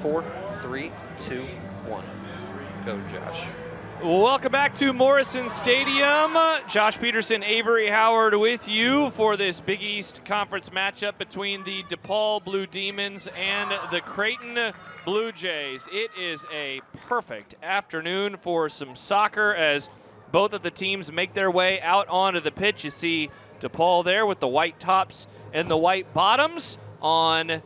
4, 3, 2, 1. Go, Josh. Welcome back to Morrison Stadium. Josh Peterson, Avery Howard with you for this Big East Conference matchup between the DePaul Blue Demons and the Creighton Blue Jays. It is a perfect afternoon for some soccer as both of the teams make their way out onto the pitch. You see DePaul there with the white tops and the white bottoms on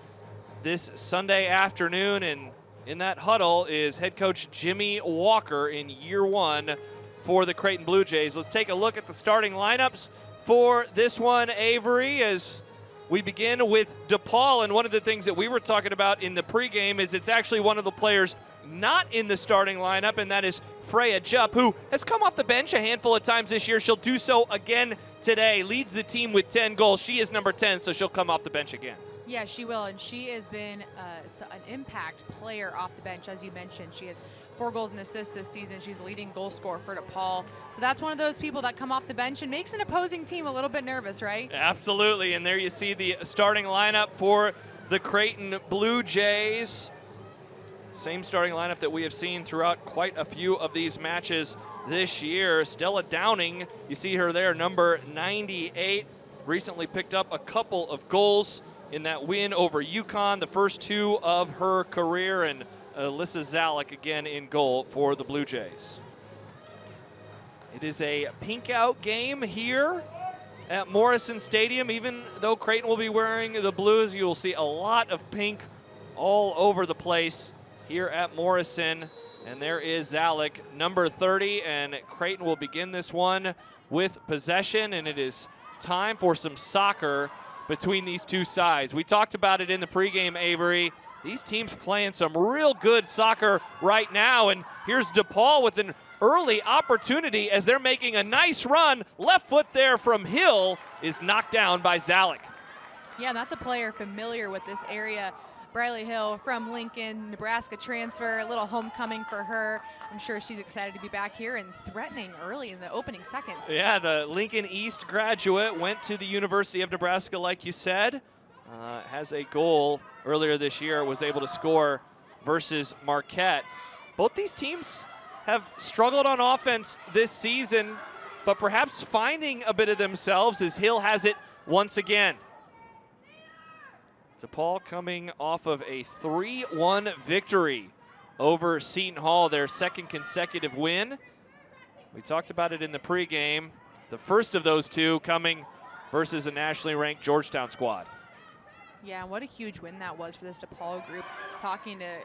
this Sunday afternoon, and in that huddle is head coach Jimmy Walker in year one for the Creighton Blue Jays. Let's take a look at the starting lineups for this one, Avery, as we begin with DePaul. And one of the things that we were talking about in the pregame is it's actually one of the players not in the starting lineup, and that is Freya Jupp, who has come off the bench a handful of times this year. She'll do so again today, leads the team with 10 goals. She is number 10, so she'll come off the bench again. Yeah, she will, and she has been an impact player off the bench, as you mentioned. She has 4 goals and assists this season. She's the leading goal scorer for DePaul. So that's one of those people that come off the bench and makes an opposing team a little bit nervous, right? Absolutely, and there you see the starting lineup for the Creighton Blue Jays. Same starting lineup that we have seen throughout quite a few of these matches this year. Stella Downing, you see her there, number 98, recently picked up a couple of goals in that win over UConn, the first 2 of her career, and Alyssa Zalek again in goal for the Blue Jays. It is a pink out game here at Morrison Stadium. Even though Creighton will be wearing the blues, you will see a lot of pink all over the place here at Morrison. And there is Zalek, number 30, and Creighton will begin this one with possession, and it is time for some soccer between these two sides. We talked about it in the pregame, Avery. These teams playing some real good soccer right now, and here's DePaul with an early opportunity as they're making a nice run. Left foot there from Hill is knocked down by Zalek. Yeah, that's a player familiar with this area. Briley Hill from Lincoln, Nebraska transfer, a little homecoming for her. I'm sure she's excited to be back here and threatening early in the opening seconds. Yeah, the Lincoln East graduate went to the University of Nebraska, like you said. Has a goal earlier this year, was able to score versus Marquette. Both these teams have struggled on offense this season, but perhaps finding a bit of themselves as Hill has it once again. DePaul coming off of a 3-1 victory over Seton Hall, their second consecutive win. We talked about it in the pregame. The first of those 2 coming versus a nationally ranked Georgetown squad. Yeah, and what a huge win that was for this DePaul group. Talking to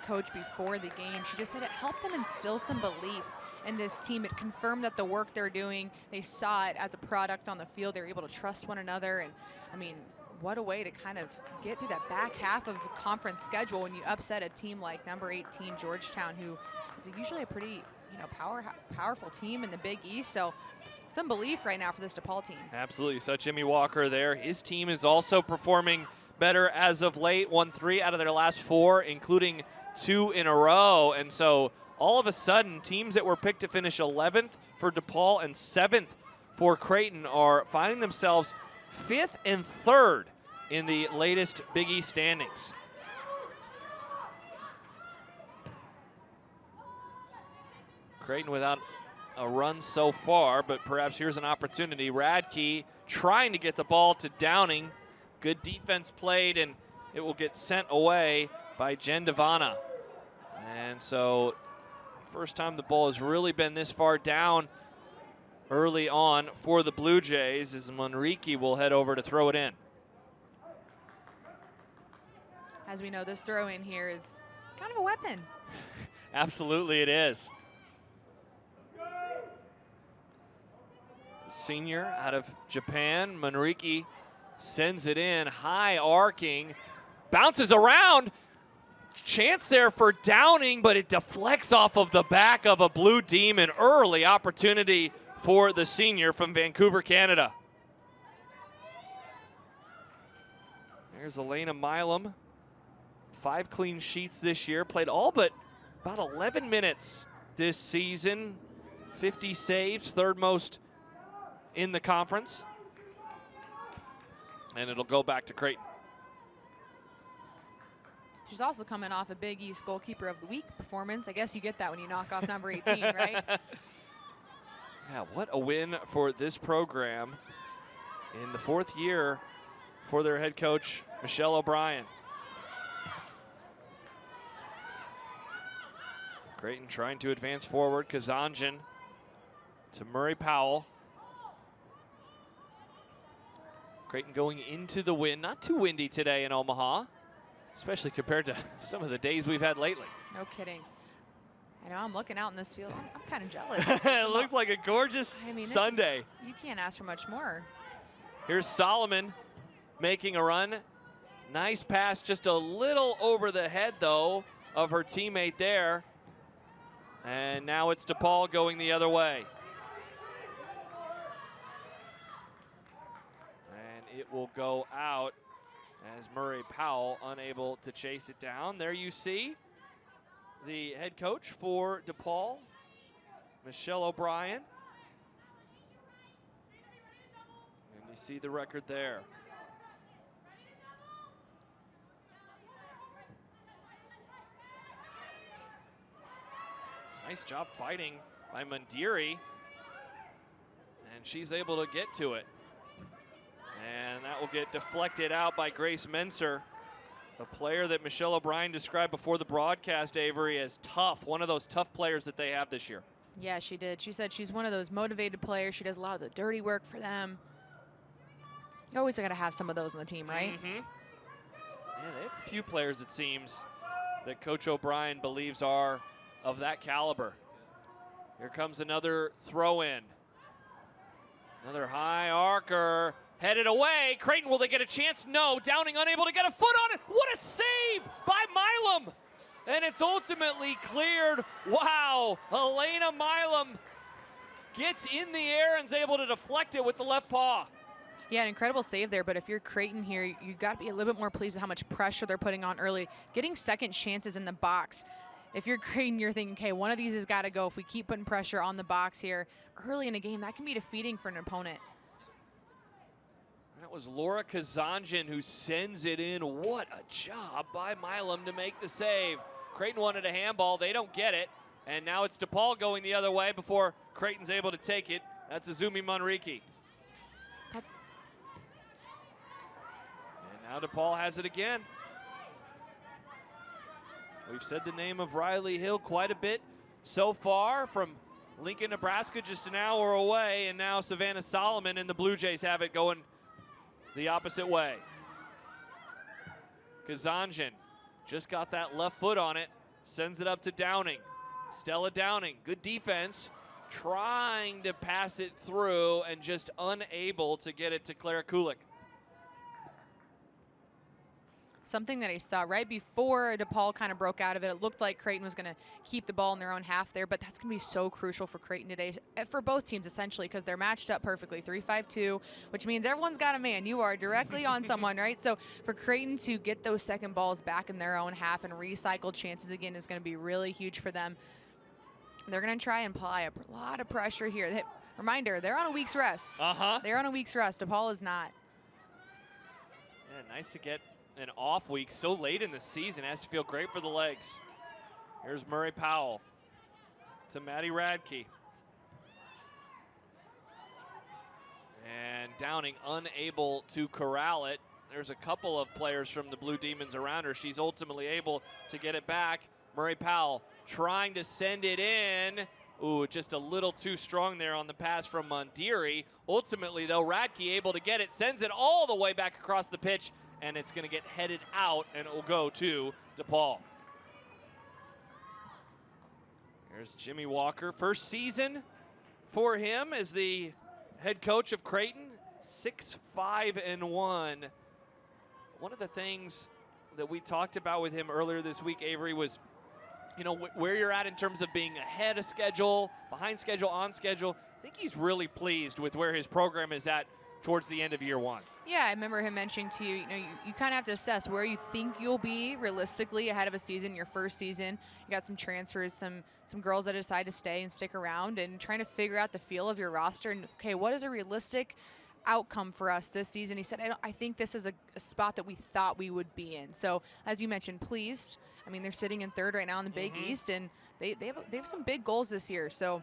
Coach before the game, she just said it helped them instill some belief in this team. It confirmed that the work they're doing, they saw it as a product on the field. They're able to trust one another, and I mean, what a way to kind of get through that back half of the conference schedule when you upset a team like number 18 Georgetown, who is usually a pretty, powerful team in the Big East. So some belief right now for this DePaul team. Absolutely. So Jimmy Walker there. His team is also performing better as of late. Won 3 out of their last 4, including 2 in a row. And so all of a sudden, teams that were picked to finish 11th for DePaul and 7th for Creighton are finding themselves 5th and 3rd in the latest Big East standings. Creighton without a run so far, but perhaps here's an opportunity. Radke trying to get the ball to Downing. Good defense played, and it will get sent away by Jen Devana. And so first time the ball has really been this far down early on for the Blue Jays, as Manrique will head over to throw it in. As we know, this throw in here is kind of a weapon. Absolutely it is. Senior out of Japan, Manrique sends it in, high arcing, bounces around. Chance there for Downing, but it deflects off of the back of a Blue Demon. Early opportunity for the senior from Vancouver, Canada. There's Elena Milam. 5 clean sheets this year. Played all but about 11 minutes this season. 50 saves, 3rd most in the conference. And it'll go back to Creighton. She's also coming off a Big East Goalkeeper of the Week performance. I guess you get that when you knock off number 18, right? Yeah, what a win for this program in the 4th year for their head coach, Michelle O'Brien. Creighton trying to advance forward. Kazanjian to Murray Powell. Creighton going into the wind. Not too windy today in Omaha, especially compared to some of the days we've had lately. No kidding. I know, I'm looking out in this field. I'm kind of jealous. It looks like a gorgeous Sunday. You can't ask for much more. Here's Solomon making a run. Nice pass, just a little over the head, though, of her teammate there. And now it's DePaul going the other way. And it will go out as Murray Powell unable to chase it down. There you see the head coach for DePaul, Michelle O'Brien. And you see the record there. Nice job fighting by Mundiri. And she's able to get to it. And that will get deflected out by Grace Menser, a player that Michelle O'Brien described before the broadcast, Avery, as tough, one of those tough players that they have this year. Yeah, she did. She said she's one of those motivated players. She does a lot of the dirty work for them. You always got to have some of those on the team, right? Mm-hmm. Yeah, they have a few players, it seems, that Coach O'Brien believes are of that caliber. Here comes another throw-in. Another high arcer. Headed away. Creighton, will they get a chance? No. Downing unable to get a foot on it. What a save by Milam. And it's ultimately cleared. Wow. Helena Milam gets in the air and is able to deflect it with the left paw. Yeah, an incredible save there, but if you're Creighton here, you've got to be a little bit more pleased with how much pressure they're putting on early. Getting second chances in the box. If you're Creighton, you're thinking, okay, one of these has got to go. If we keep putting pressure on the box here early in a game, that can be defeating for an opponent. That was Laura Kazanjian who sends it in. What a job by Milam to make the save. Creighton wanted a handball. They don't get it. And now it's DePaul going the other way before Creighton's able to take it. That's Azumi Manriki. And now DePaul has it again. We've said the name of Riley Hill quite a bit so far, from Lincoln, Nebraska, just an hour away, and now Savannah Solomon and the Blue Jays have it going the opposite way. Kazanjian just got that left foot on it, sends it up to Downing. Stella Downing, good defense, trying to pass it through and just unable to get it to Clara Kulik. Something that I saw right before DePaul kind of broke out of it, it looked like Creighton was going to keep the ball in their own half there, but that's going to be so crucial for Creighton today, for both teams essentially, because they're matched up perfectly, 3-5-2, which means everyone's got a man. You are directly on someone, right? So for Creighton to get those second balls back in their own half and recycle chances again is going to be really huge for them. They're going to try and apply a lot of pressure here. Reminder, they're on a week's rest. They're on a week's rest. DePaul is not. Yeah, nice to get an off week so late in the season. Has to feel great for the legs. Here's Murray Powell to Maddie Radke. And Downing unable to corral it. There's a couple of players from the Blue Demons around her. She's ultimately able to get it back. Murray Powell trying to send it in. Ooh, just a little too strong there on the pass from Mundiri. Ultimately, though, Radke able to get it, sends it all the way back across the pitch, and it's going to get headed out, and it will go to DePaul. There's Jimmy Walker. First season for him as the head coach of Creighton, 6-5-1. One of the things that we talked about with him earlier this week, Avery, was where you're at in terms of being ahead of schedule, behind schedule, on schedule. I think he's really pleased with where his program is at towards the end of year one. Yeah, I remember him mentioning to you, you kind of have to assess where you think you'll be realistically ahead of a season, your first season. You got some transfers, some girls that decide to stay and stick around, and trying to figure out the feel of your roster and, okay, what is a realistic outcome for us this season. He said, I think this is a spot that we thought we would be in. So as you mentioned, pleased. I mean, they're sitting in third right now in the Big East, and they have some big goals this year. So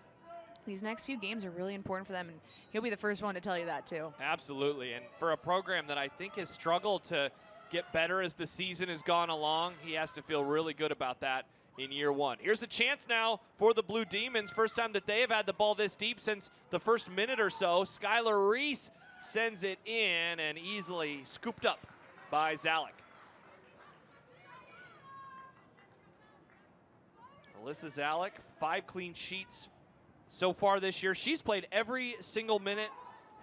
these next few games are really important for them, and he'll be the first one to tell you that too. Absolutely, and for a program that I think has struggled to get better as the season has gone along, he has to feel really good about that in year one. Here's a chance now for the Blue Demons. First time that they have had the ball this deep since the first minute or so. Skylar Reese sends it in and easily scooped up by Zalek. Alyssa Zalek, 5 clean sheets so far this year. She's played every single minute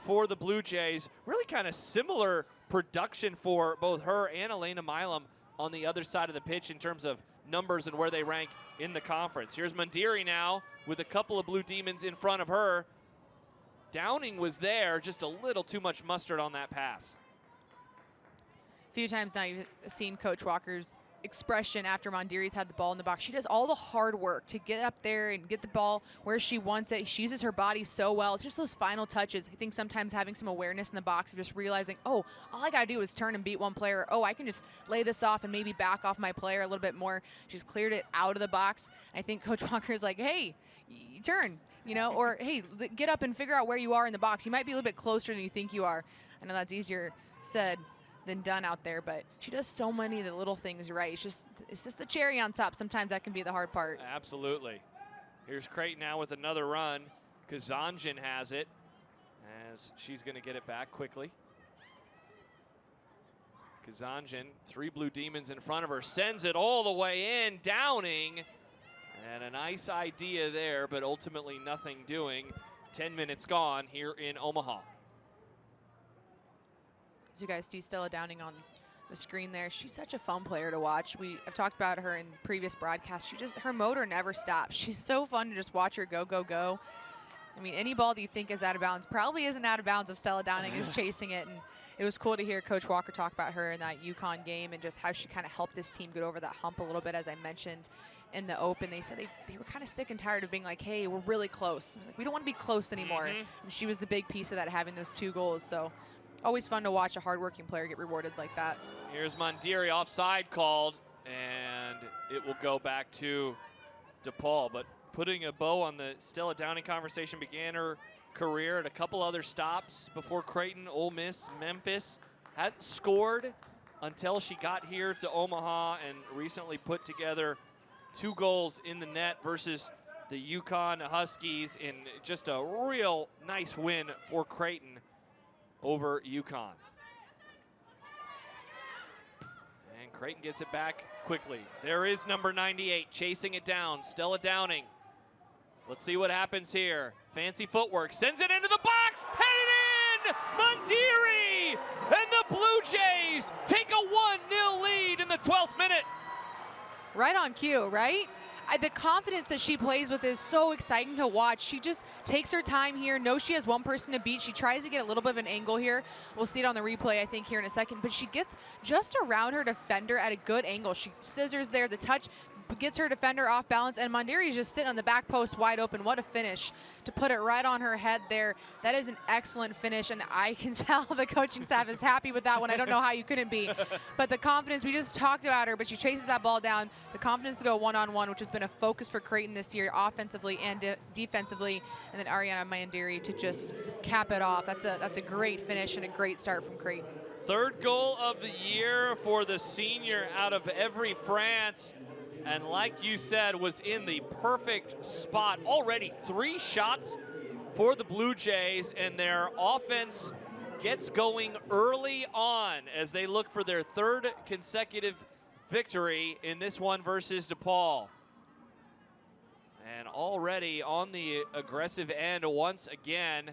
for the Blue Jays. Really kind of similar production for both her and Elena Milam on the other side of the pitch in terms of numbers and where they rank in the conference. Here's Mandiri now with a couple of Blue Demons in front of her. Downing was there, just a little too much mustard on that pass. A few times now you've seen Coach Walker's expression after Mondiri's had the ball in the box. She does all the hard work to get up there and get the ball where she wants it. She uses her body so well. It's just those final touches. I think sometimes having some awareness in the box of just realizing, oh, all I got to do is turn and beat one player. Oh, I can just lay this off and maybe back off my player a little bit more. She's cleared it out of the box. I think Coach Walker's like, hey, turn, you know, or hey, get up and figure out where you are in the box. You might be a little bit closer than you think you are. I know that's easier said than done out there, but she does so many of the little things right. It's just the cherry on top. Sometimes that can be the hard part. Absolutely. Here's Creighton now with another run. Kazanjian has it as she's going to get it back quickly. Kazanjian, 3 Blue Demons in front of her, sends it all the way in. Downing, and a nice idea there, but ultimately nothing doing. 10 minutes gone here in Omaha. As you guys see Stella Downing on the screen there, she's such a fun player to watch. I've talked about her in previous broadcasts. Her motor never stops. She's so fun to just watch her go, go, go. I mean, any ball that you think is out of bounds probably isn't out of bounds if Stella Downing is chasing it. And it was cool to hear Coach Walker talk about her in that UConn game and just how she kind of helped this team get over that hump a little bit. As I mentioned in the open, they said they were kind of sick and tired of being like, hey, we're really close. Like, we don't want to be close anymore. And she was the big piece of that, having those 2 goals. So always fun to watch a hardworking player get rewarded like that. Here's Mondiri, offside called, and it will go back to DePaul. But putting a bow on the Stella Downing conversation, began her career at a couple other stops before Creighton, Ole Miss, Memphis. Hadn't scored until she got here to Omaha and recently put together 2 goals in the net versus the UConn Huskies in just a real nice win for Creighton over UConn. And Creighton gets it back quickly. There is number 98 chasing it down, Stella Downing. Let's see what happens here. Fancy footwork, sends it into the box, headed in! Mondiri! And the Blue Jays take a 1-0 lead in the 12th minute. Right on cue, right? The confidence that she plays with is so exciting to watch. She just takes her time here, knows she has one person to beat. She tries to get a little bit of an angle here. We'll see it on the replay, I think, here in a second. But she gets just around her defender at a good angle. She scissors there, the touch gets her defender off balance, and Mondiri's just sitting on the back post wide open. What a finish to put it right on her head there. That is an excellent finish, and I can tell the coaching staff is happy with that one. I don't know how you couldn't be. But the confidence, we just talked about her, but she chases that ball down. The confidence to go one-on-one, which has been a focus for Creighton this year, offensively and defensively, and then Ariana Mondiri to just cap it off. That's a great finish and a great start from Creighton. 3rd goal of the year for the senior out of Every France. And like you said, was in the perfect spot. Already 3 shots for the Blue Jays, and their offense gets going early on as they look for their 3rd consecutive victory in this one versus DePaul. And already on the aggressive end once again.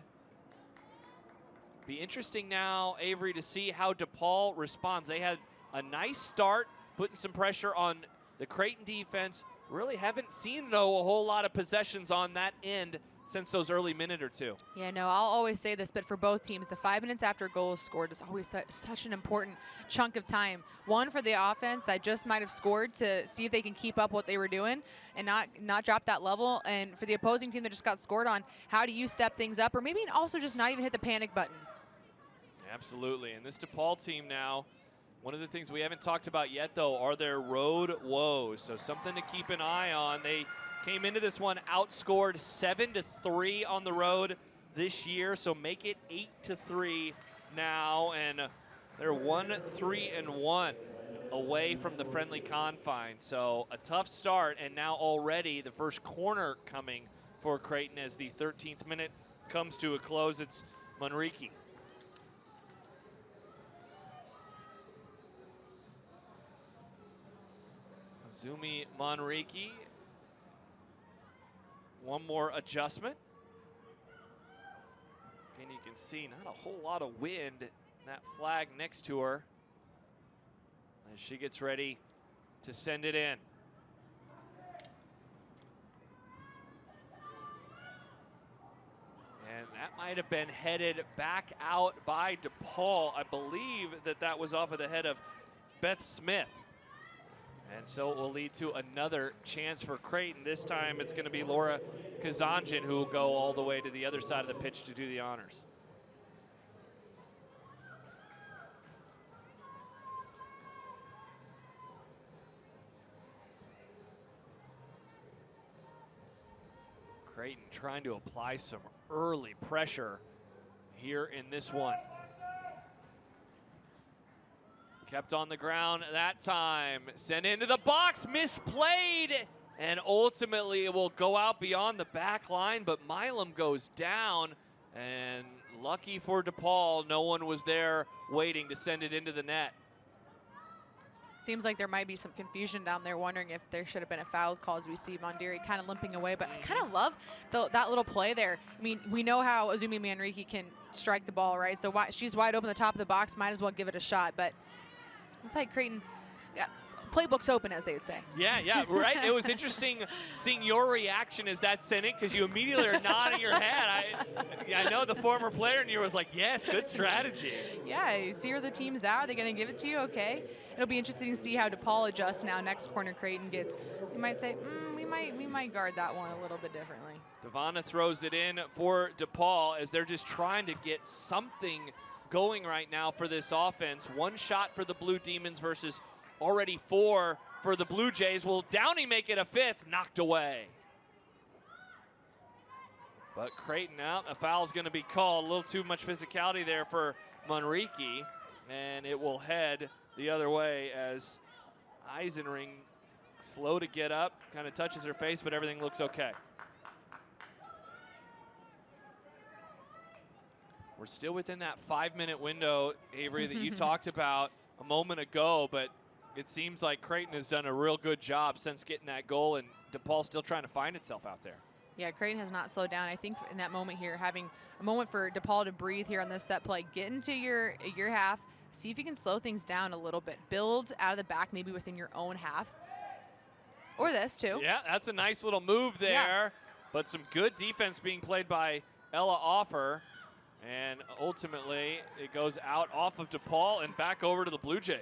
Be interesting now, Avery, to see how DePaul responds. They had a nice start, putting some pressure on the Creighton defense. Really haven't seen, though, a whole lot of possessions on that end since those early minute or 2. Yeah, no, I'll always say this, but for both teams, the 5 minutes after a goal is scored is always such an important chunk of time. One, for the offense that just might have scored to see if they can keep up what they were doing and not drop that level. And for the opposing team that just got scored on, how do you step things up, or maybe also just not even hit the panic button? Absolutely. And this DePaul team now, one of the things we haven't talked about yet, though, are their road woes. So something to keep an eye on. They came into this one outscored 7-3 on the road this year, so make it 8-3 now, and they're 1-3-1 away from the friendly confines. So a tough start, and now already the first corner coming for Creighton as the 13th minute comes to a close. It's Manrique. Azumi Manrique. One more adjustment. And you can see not a whole lot of wind in that flag next to her as she gets ready to send it in. And that might have been headed back out by DePaul. I believe that that was off of the head of Beth Smith. And so it will lead to another chance for Creighton. This time it's going to be Laura Kazanjian who will go all the way to the other side of the pitch to do the honors. Creighton trying to apply some early pressure here in this one. Kept on the ground that time. Sent into the box, misplayed, and ultimately it will go out beyond the back line, but Milam goes down, and lucky for DePaul, no one was there waiting to send it into the net. Seems like there might be some confusion down there, wondering if there should have been a foul call as we see Mondiri kind of limping away. But I kind of love that little play there. I mean, we know how Azumi Manrique can strike the ball, right? So she's wide open the top of the box, might as well give it a shot. But looks like Creighton, yeah, playbook's open, as they would say. Yeah, right. It was interesting seeing your reaction as that sent in, because you immediately are nodding your head. I know the former player, and you was like, yes, good strategy. Yeah, you see where the team's at. They're going to give it to you, okay. It'll be interesting to see how DePaul adjusts now. Next corner Creighton gets, you might say, we might guard that one a little bit differently. Devonna throws it in for DePaul as they're just trying to get something going right now for this offense. One shot for the Blue Demons versus already 4 for the Blue Jays. Will Downey make it a 5th? Knocked away. But Creighton out. A foul's going to be called. A little too much physicality there for Manrique, and it will head the other way as Eisenring, slow to get up, kind of touches her face, but everything looks okay. We're still within that 5-minute window, Avery, that you talked about a moment ago, but it seems like Creighton has done a real good job since getting that goal, and DePaul's still trying to find itself out there. Yeah, Creighton has not slowed down. I think in that moment here, having a moment for DePaul to breathe here on this set play, get into your half, see if you can slow things down a little bit. Build out of the back, maybe within your own half. Or this, too. Yeah, that's a nice little move there. Yeah. But some good defense being played by Ella Offer. And ultimately, it goes out off of DePaul and back over to the Blue Jays.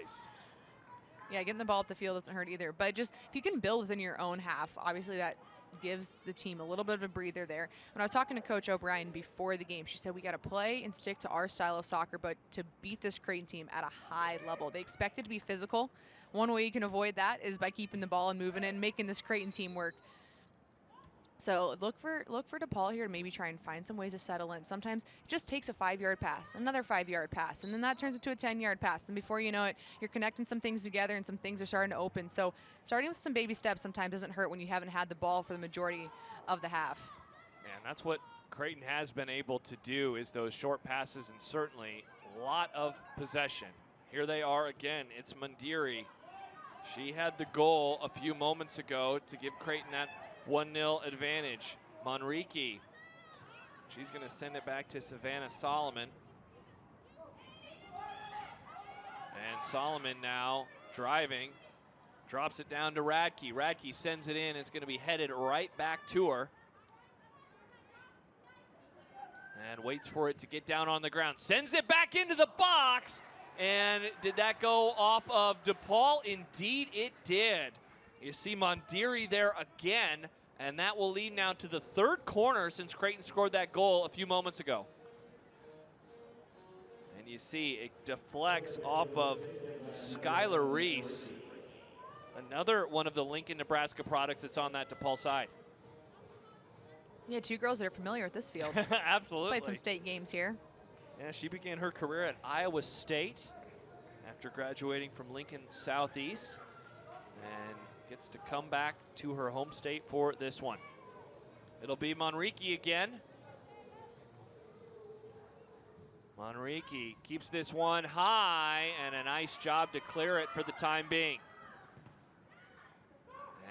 Yeah, getting the ball up the field doesn't hurt either. But just if you can build within your own half, obviously that gives the team a little bit of a breather there. When I was talking to Coach O'Brien before the game, she said we got to play and stick to our style of soccer, but to beat this Creighton team at a high level. They expect it to be physical. One way you can avoid that is by keeping the ball and moving it and making this Creighton team work. So look for DePaul here to maybe try and find some ways to settle in. Sometimes it just takes a 5-yard pass, another 5-yard pass, and then that turns into a 10-yard pass. And before you know it, you're connecting some things together and some things are starting to open. So starting with some baby steps sometimes doesn't hurt when you haven't had the ball for the majority of the half. And that's what Creighton has been able to do, is those short passes, and certainly a lot of possession. Here they are again. It's Mondiri. She had the goal a few moments ago to give Creighton that 1-0 advantage. Manrique, she's going to send it back to Savannah Solomon. And Solomon now driving, drops it down to Radke. Radke sends it in. It's going to be headed right back to her. And waits for it to get down on the ground. Sends it back into the box. And did that go off of DePaul? Indeed it did. You see Mondiri there again, and that will lead now to the 3rd corner since Creighton scored that goal a few moments ago. And you see it deflects off of Skylar Reese. Another one of the Lincoln, Nebraska products that's on that DePaul side. Yeah, two girls that are familiar with this field. Absolutely. Played some state games here. Yeah, she began her career at Iowa State after graduating from Lincoln Southeast and gets to come back to her home state for this one. It'll be Manrique again. Manrique keeps this one high, and a nice job to clear it for the time being.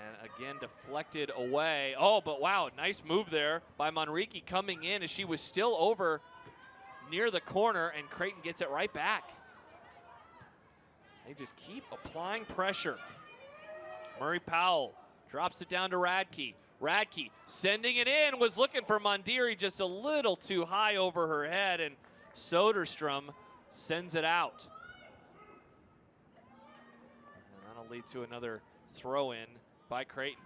And again, deflected away. Oh, but wow, nice move there by Manrique coming in as she was still over near the corner, and Creighton gets it right back. They just keep applying pressure. Murray Powell drops it down to Radke. Radke sending it in, was looking for Mondiri just a little too high over her head, and Soderstrom sends it out. And that'll lead to another throw-in by Creighton.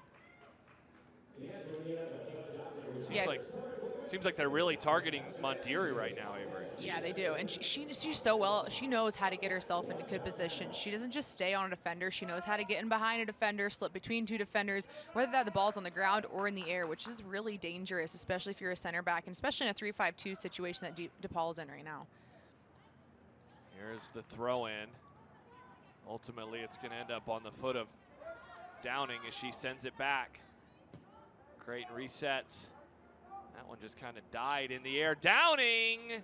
Seems like they're really targeting Mondiri right now, Avery. Yeah, they do. And she's so well, she knows how to get herself into good position. She doesn't just stay on a defender. She knows how to get in behind a defender, slip between two defenders, whether that the ball's on the ground or in the air, which is really dangerous, especially if you're a center back, and especially in a 3-5-2 situation that DePaul's in right now. Here's the throw in. Ultimately, it's going to end up on the foot of Downing as she sends it back. Creighton resets. That one just kind of died in the air. Downing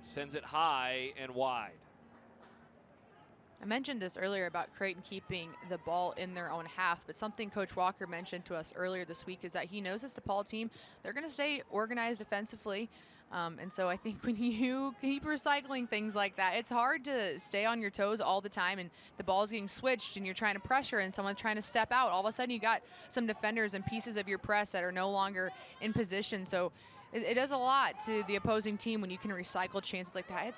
sends it high and wide. I mentioned this earlier about Creighton keeping the ball in their own half, but something Coach Walker mentioned to us earlier this week is that he knows this DePaul team, they're going to stay organized defensively. And so I think when you keep recycling things like that, it's hard to stay on your toes all the time, and the ball's getting switched and you're trying to pressure and someone's trying to step out. All of a sudden you got some defenders and pieces of your press that are no longer in position. So it does a lot to the opposing team when you can recycle chances like that.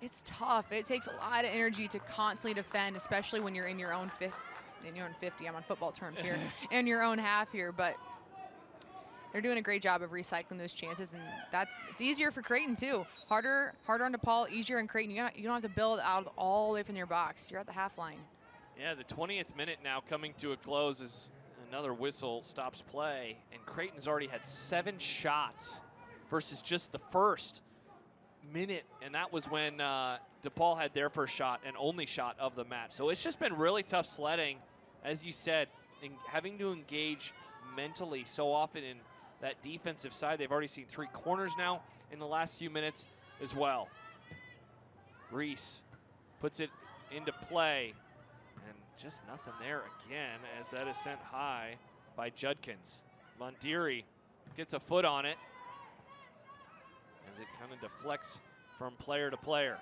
It's tough. It takes a lot of energy to constantly defend, especially when you're in your own 50. I'm on football terms here, in your own half here, but they're doing a great job of recycling those chances, and it's easier for Creighton too. Harder on DePaul, easier in Creighton. You don't have to build out all the way from your box. You're at the half line. Yeah, the 20th minute now coming to a close as another whistle stops play, and Creighton's already had 7 shots versus just the first minute, and that was when DePaul had their first shot and only shot of the match. So it's just been really tough sledding, as you said, and having to engage mentally so often in that defensive side. They've already seen 3 corners now in the last few minutes as well. Reese puts it into play, and just nothing there again as that is sent high by Judkins. Mondiri gets a foot on it as it kind of deflects from player to player.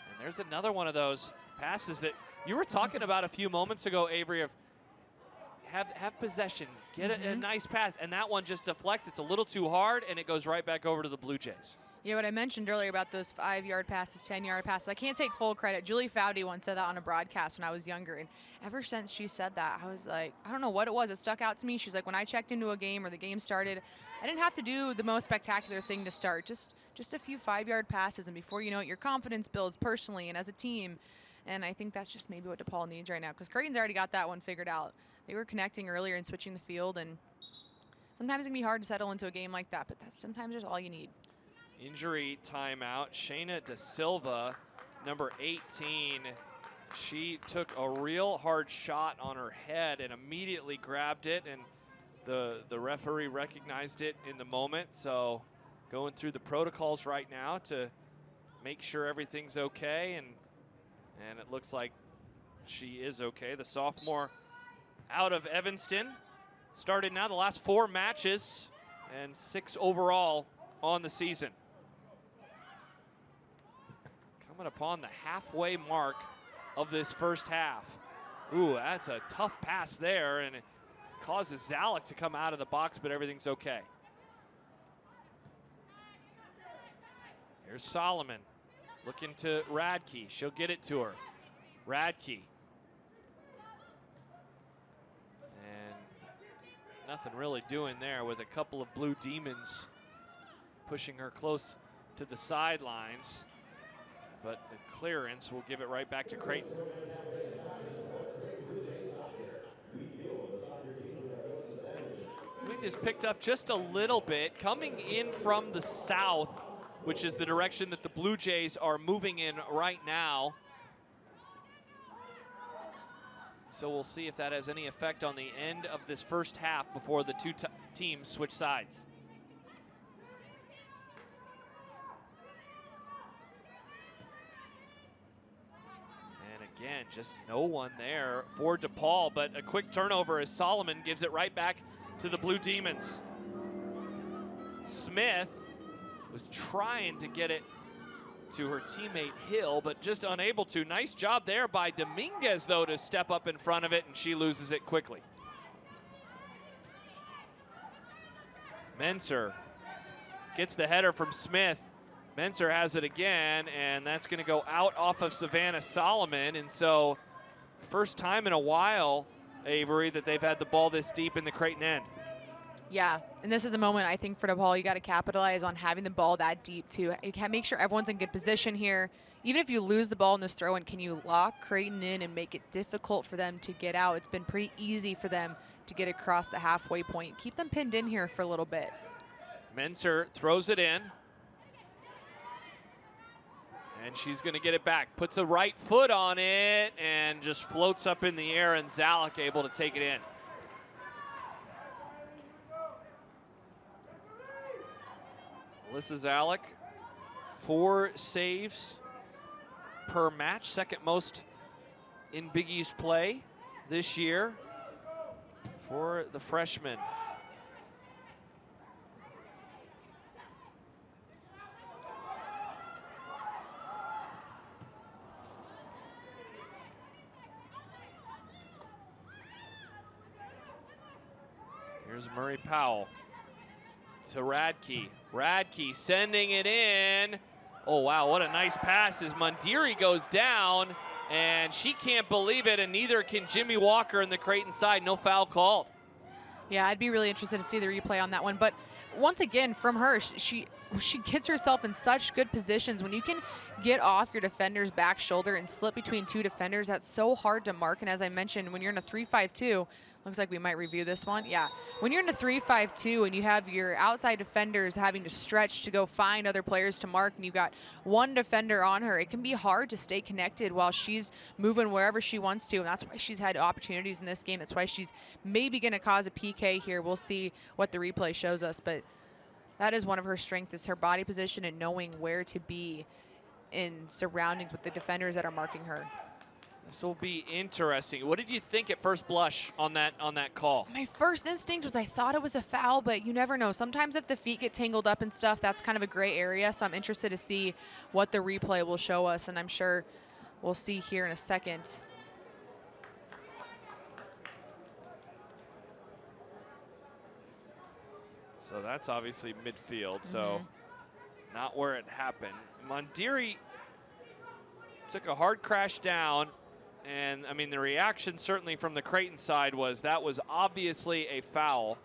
And there's another one of those passes that you were talking about a few moments ago, Avery, of have possession, get a nice pass, and that one just deflects. It's a little too hard, and it goes right back over to the Blue Jays. Yeah, what I mentioned earlier about those 5-yard passes, 10-yard passes, I can't take full credit. Julie Foudy once said that on a broadcast when I was younger, and ever since she said that, I was like, I don't know what it was. It stuck out to me. She's like, when I checked into a game or the game started, I didn't have to do the most spectacular thing to start, just a few 5-yard passes, and before you know it, your confidence builds personally and as a team. And I think that's just maybe what DePaul needs right now, because Creighton's already got that one figured out. They were connecting earlier and switching the field, and sometimes it can be hard to settle into a game like that, but that's sometimes just all you need. Injury timeout. Shayna Da Silva, number 18. She took a real hard shot on her head and immediately grabbed it, and the referee recognized it in the moment. So going through the protocols right now to make sure everything's okay, and it looks like she is okay. The sophomore out of Evanston started now the last 4 matches and 6 overall on the season. Coming upon the halfway mark of this first half. Ooh, that's a tough pass there, and it causes Zalek to come out of the box, but everything's okay. Here's Solomon looking to Radke. She'll get it to her. Radke. And nothing really doing there with a couple of Blue Demons pushing her close to the sidelines, but the clearance will give it right back to Creighton. Wind is picked up just a little bit, coming in from the south, which is the direction that the Blue Jays are moving in right now. So we'll see if that has any effect on the end of this first half before the two teams switch sides. And again, just no one there for DePaul, but a quick turnover as Solomon gives it right back to the Blue Demons. Smith was trying to get it to her teammate Hill, but just unable to. Nice job there by Dominguez, though, to step up in front of it, and she loses it quickly. Menser gets the header from Smith. Menser has it again, and that's going to go out off of Savannah Solomon. And so, first time in a while, Avery, that they've had the ball this deep in the Creighton end. Yeah, and this is a moment, I think, for DePaul, you got to capitalize on having the ball that deep, too. You can make sure everyone's in good position here. Even if you lose the ball in this throw-in, can you lock Creighton in and make it difficult for them to get out? It's been pretty easy for them to get across the halfway point. Keep them pinned in here for a little bit. Menser throws it in. And she's going to get it back. Puts a right foot on it and just floats up in the air, and Zalek able to take it in. Alyssa Zalek, 4 saves per match, second most in Big East play this year for the freshman. Here's Murray Powell to Radke. Radke sending it in. Oh, wow, what a nice pass as Mondiri goes down, and she can't believe it, and neither can Jimmy Walker in the Creighton side. No foul called. Yeah, I'd be really interested to see the replay on that one. But once again, from her, she gets herself in such good positions. When you can get off your defender's back shoulder and slip between 2 defenders, that's so hard to mark. And as I mentioned, when you're in a 3-5-2, looks like we might review this one. Yeah, when you're in a 3-5-2 and you have your outside defenders having to stretch to go find other players to mark, and you've got one defender on her, it can be hard to stay connected while she's moving wherever she wants to. And that's why she's had opportunities in this game. That's why she's maybe going to cause a PK here. We'll see what the replay shows us. But that is one of her strengths, is her body position and knowing where to be in surroundings with the defenders that are marking her. This will be interesting. What did you think at first blush on that call? My first instinct was I thought it was a foul, but you never know. Sometimes if the feet get tangled up and stuff, that's kind of a gray area. So I'm interested to see what the replay will show us, and I'm sure we'll see here in a second. So that's obviously midfield, so not where it happened. Mondiri took a hard crash down, and I mean, the reaction certainly from the Creighton side was that was obviously a foul.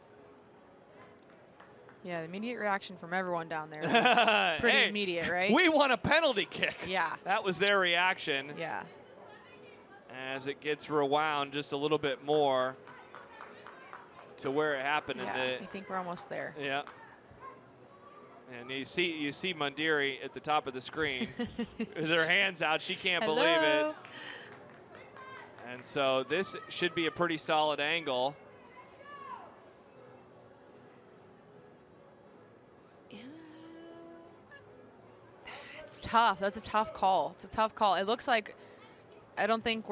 Yeah, the immediate reaction from everyone down there was pretty hey, immediate, right? We want a penalty kick. Yeah. That was their reaction. Yeah. As it ggets rewound just a little bit more to where it happened. Yeah, I think we're almost there. Yeah. And you see Mondiri at the top of the screen with her hands out. She can't Hello. believe it. And so this should be a pretty solid angle. Yeah. It's tough. That's a tough call. It's a tough call. It looks like, I don't think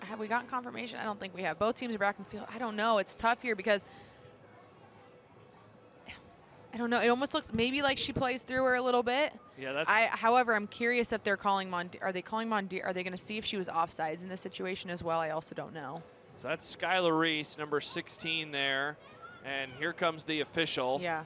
have we gotten confirmation? I don't think we have. Both teams are back in the field. I don't know. It's tough here because I don't know. It almost looks maybe like she plays through her a little bit. Yeah, that's. However, I'm curious if they're calling Are they calling Mondiri? Are they going to see if she was offsides in this situation as well? I also don't know. So that's Skylar Reese, number 16 there, and here comes the official. Yeah.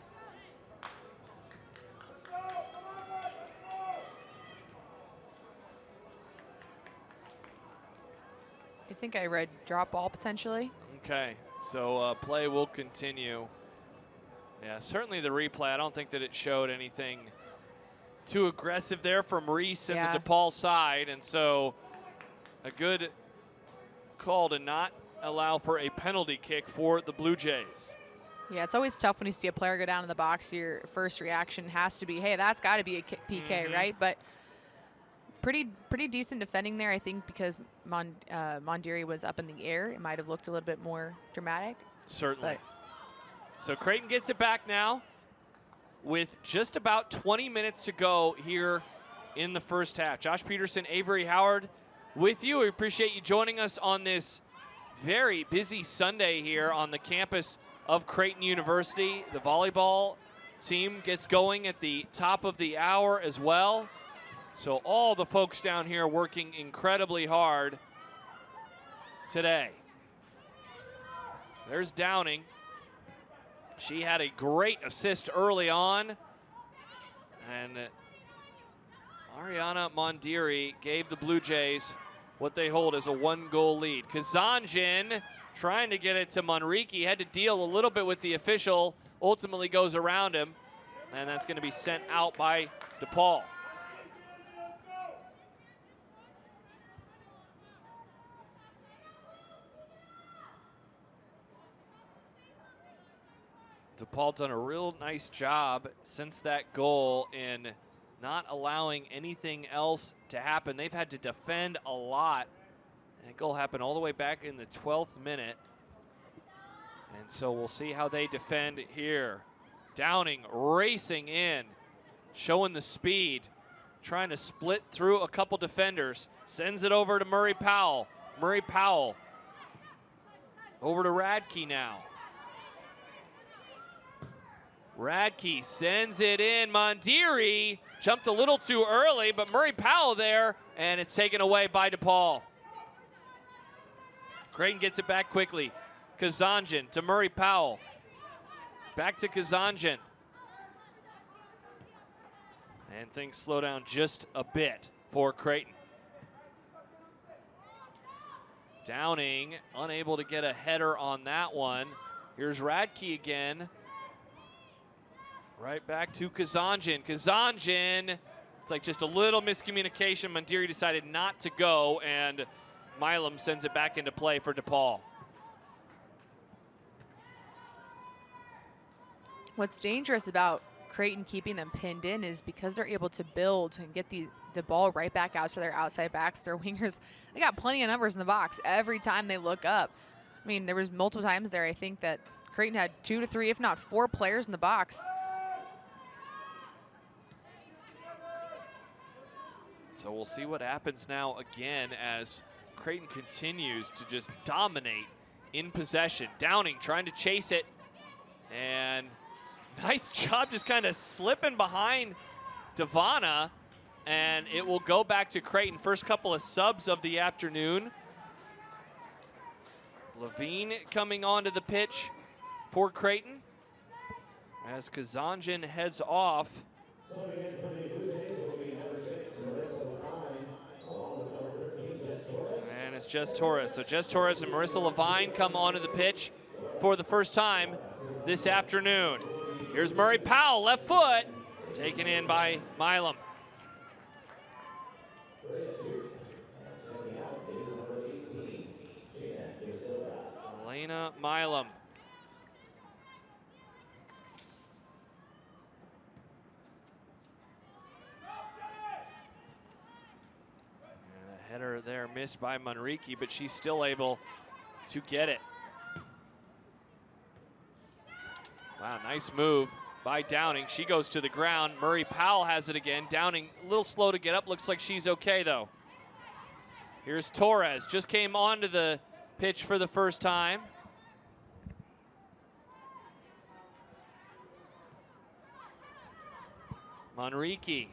I think I read drop ball potentially. Okay, so play will continue. Yeah, certainly the replay, I don't think that it showed anything too aggressive there from Reese and the DePaul side, and so a good call to not allow for a penalty kick for the Blue Jays. Yeah, it's always tough when you see a player go down in the box. Your first reaction has to be, hey, that's got to be a PK, right? But pretty decent defending there, I think, because Mondiri was up in the air. It might have looked a little bit more dramatic. Certainly. So Creighton gets it back now with just about 20 minutes to go here in the first half. Josh Peterson, Avery Howard with you. We appreciate you joining us on this very busy Sunday here on the campus of Creighton University. The volleyball team gets going at the top of the hour as well. So all the folks down here working incredibly hard today. There's Downing. She had a great assist early on. And Ariana Mondiri gave the Blue Jays what they hold as a 1-goal lead. Kazanjian trying to get it to Manrique. Had to deal a little bit with the official. Ultimately goes around him. And that's going to be sent out by DePaul. DePaul done a real nice job since that goal in not allowing anything else to happen. They've had to defend a lot. And that goal happened all the way back in the 12th minute. And so we'll see how they defend here. Downing racing in, showing the speed, trying to split through a couple defenders. Sends it over to Murray Powell. Murray Powell over to Radke now. Radke sends it in. Mondiri jumped a little too early, but Murray Powell there, and it's taken away by DePaul. Creighton gets it back quickly. Kazanjian to Murray Powell. Back to Kazanjian. And things slow down just a bit for Creighton. Downing unable to get a header on that one. Here's Radke again. Right back to Kazanjian. Kazanjian, it's like just a little miscommunication. Mondiri decided not to go, and Milam sends it back into play for DePaul. What's dangerous about Creighton keeping them pinned in is because they're able to build and get the ball right back out to their outside backs, their wingers. They got plenty of numbers in the box every time they look up. I mean, there was multiple times there, I think, that Creighton had 2 to 3, if not 4 players in the box. So we'll see what happens now again as Creighton continues to just dominate in possession. Downing trying to chase it, and nice job just kind of slipping behind Devana, and it will go back to Creighton. First couple of subs of the afternoon. Levine coming onto the pitch for Creighton as Kazanjian heads off. And it's Jess Torres. So Jess Torres and Marissa Levine come onto the pitch for the first time this afternoon. Here's Murray Powell, left foot, taken in by Milam. Elena Milam. And a header there missed by Manrique, but she's still able to get it. Wow, nice move by Downing. She goes to the ground. Murray Powell has it again. Downing a little slow to get up. Looks like she's okay, though. Here's Torres. Just came onto the pitch for the first time. Manrique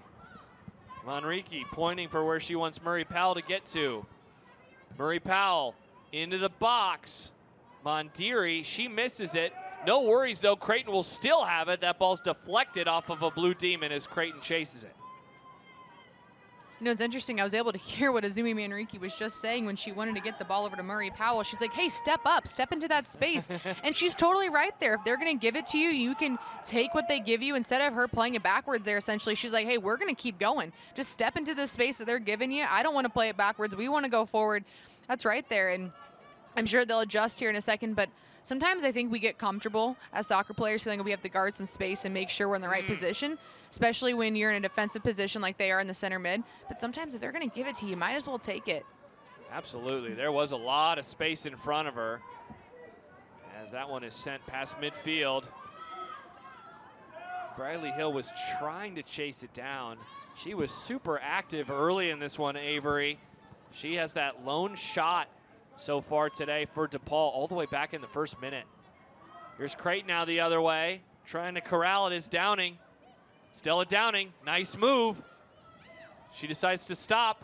pointing for where she wants Murray Powell to get to. Murray Powell into the box. Mondiri, she misses it. No worries, though. Creighton will still have it. That ball's deflected off of a Blue Demon as Creighton chases it. You know, it's interesting. I was able to hear what Azumi Manrique was just saying when she wanted to get the ball over to Murray Powell. She's like, hey, step up, step into that space. And she's totally right there. If they're going to give it to you, you can take what they give you. Instead of her playing it backwards there, essentially, she's like, hey, we're going to keep going. Just step into the space that they're giving you. I don't want to play it backwards. We want to go forward. That's right there. And I'm sure they'll adjust here in a second, but sometimes I think we get comfortable as soccer players feeling we have to guard some space and make sure we're in the right position, especially when you're in a defensive position like they are in the center mid. But sometimes if they're going to give it to you, might as well take it. Absolutely. There was a lot of space in front of her as that one is sent past midfield. Bradley Hill was trying to chase it down. She was super active early in this one, Avery. She has that lone shot so far today for DePaul, all the way back in the first minute. Here's Creighton now the other way, trying to corral it is Downing. Stella Downing, nice move. She decides to stop,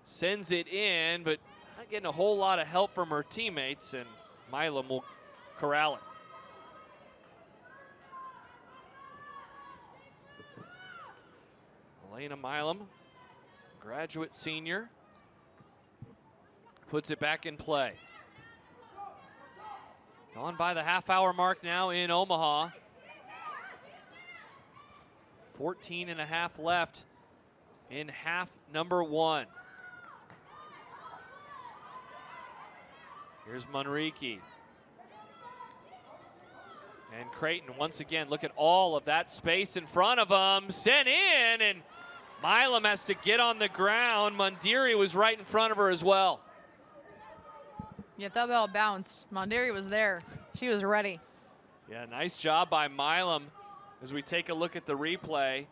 sends it in, but not getting a whole lot of help from her teammates, and Milam will corral it. Elena Milam, graduate senior, puts it back in play. Gone by the half-hour mark now in Omaha. 14 and a half left in half number 1. Here's Manrique. And Creighton, once again, look at all of that space in front of them. Sent in, and Milam has to get on the ground. Mondiri was right in front of her as well. Yeah, that ball bounced. Mondiri was there. She was ready. Yeah, nice job by Milam. As we take a look at the replay,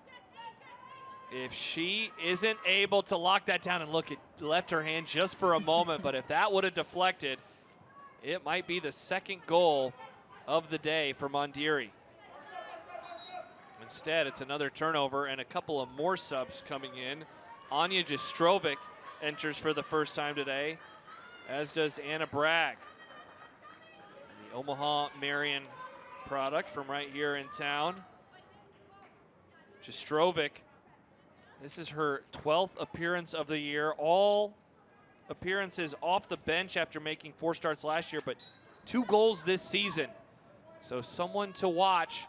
if she isn't able to lock that down, and look, it left her hand just for a moment, but if that would have deflected, it might be the second goal of the day for Mondiri. Instead, it's another turnover and a couple of more subs coming in. Anya Jastrovic enters for the first time today, as does Anna Bragg. The Omaha Marion product from right here in town. Jastrovic, this is her 12th appearance of the year. All appearances off the bench after making 4 starts last year, but 2 goals this season. So someone to watch.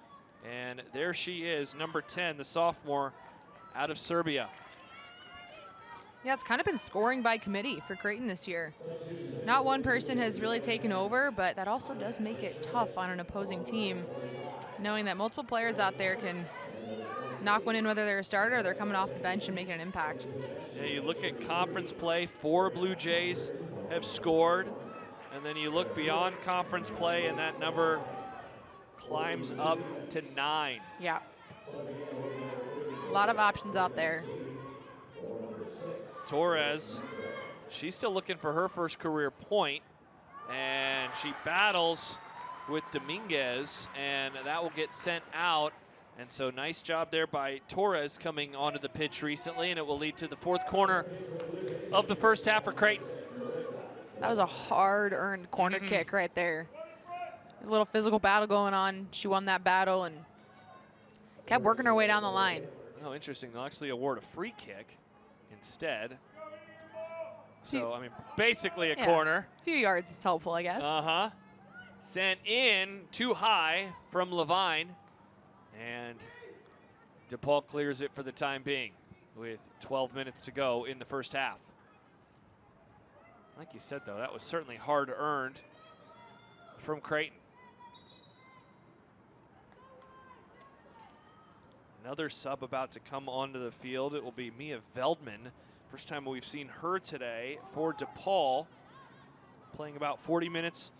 And there she is, number 10, the sophomore out of Serbia. Yeah, it's kind of been scoring by committee for Creighton this year. Not one person has really taken over, but that also does make it tough on an opposing team, knowing that multiple players out there can knock one in, whether they're a starter or they're coming off the bench and making an impact. Yeah, you look at conference play, 4 Blue Jays have scored, and then you look beyond conference play, and that number climbs up to 9. Yeah. A lot of options out there. Torres, she's still looking for her first career point, and she battles with Dominguez, and that will get sent out. And so nice job there by Torres coming onto the pitch recently, and it will lead to the 4th corner of the first half for Creighton. That was a hard-earned corner kick right there. A little physical battle going on. She won that battle and kept working her way down the line. Oh, interesting. They'll actually award a free kick instead. So, I mean, basically a corner. A few yards is helpful, I guess. Uh-huh. Sent in too high from Levine. And DePaul clears it for the time being with 12 minutes to go in the first half. Like you said, though, that was certainly hard earned from Creighton. Another sub about to come onto the field. It will be Mia Veldman. First time we've seen her today for DePaul. Playing about 40 minutes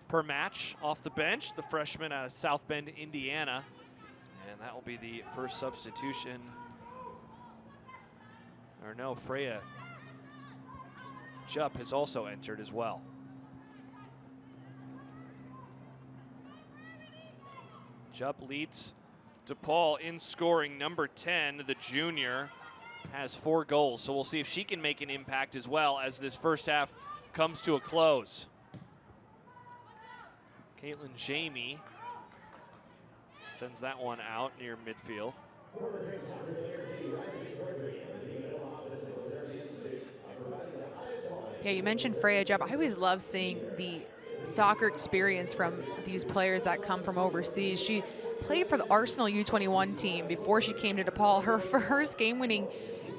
per match off the bench. The freshman out of South Bend, Indiana. And that will be the first substitution. Or no, Freya Jupp has also entered as well. Jupp leads DePaul in scoring. Number 10, the junior, has 4 goals. So we'll see if she can make an impact as well as this first half comes to a close. Caitlin Jamie sends that one out near midfield. Yeah, you mentioned Freya Jubb. I always love seeing the soccer experience from these players that come from overseas. She played for the Arsenal U21 team before she came to DePaul. Her first game-winning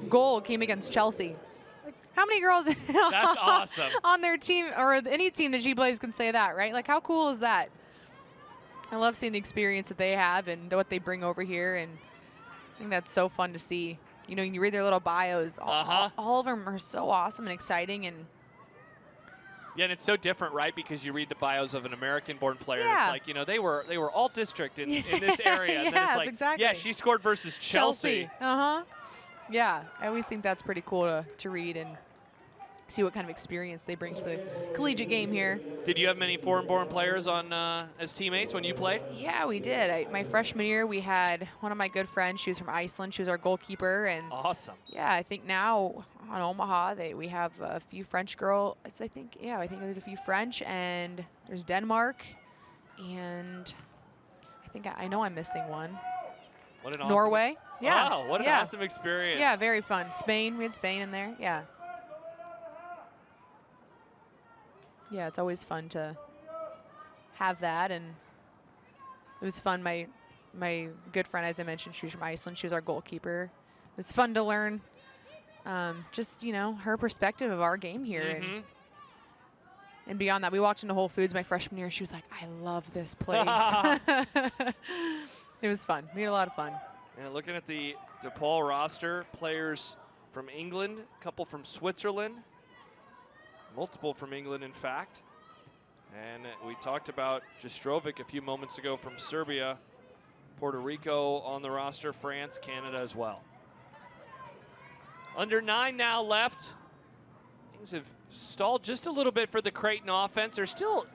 goal came against Chelsea. Like, how many girls That's awesome. on their team or any team that she plays can say that, right? Like, how cool is that? I love seeing the experience that they have and what they bring over here, and I think that's so fun to see. You know, you read their little bios. All of them are so awesome and exciting, and yeah, and it's so different, right? Because you read the bios of an American-born player, and Yeah. it's like, you know, they were all district in this area. And then Yes, it's like, exactly. yeah, she scored versus Chelsea. Yeah, I always think that's pretty cool to read and see what kind of experience they bring to the collegiate game here. Did you have many foreign-born players on as teammates when you played? Yeah, we did. My freshman year, we had one of my good friends. She was from Iceland. She was our goalkeeper, and Awesome. yeah, I think now on Omaha we have a few French girls. I think there's a few French, and there's Denmark, and I know I'm missing one. What an awesome Norway. Yeah. Wow, what an awesome experience. Yeah, very fun. Spain, we had Spain in there. Yeah. Yeah, it's always fun to have that, and it was fun. My good friend, as I mentioned, she was from Iceland. She was our goalkeeper. It was fun to learn just, you know, her perspective of our game here. And beyond that, we walked into Whole Foods my freshman year. She was like, I love this place. It was fun. We had a lot of fun. And looking at the DePaul roster, players from England, a couple from Switzerland, multiple from England, in fact. And we talked about Jastrovic a few moments ago from Serbia, Puerto Rico on the roster, France, Canada as well. Under 9 now left. Things have stalled just a little bit for the Creighton offense. They're still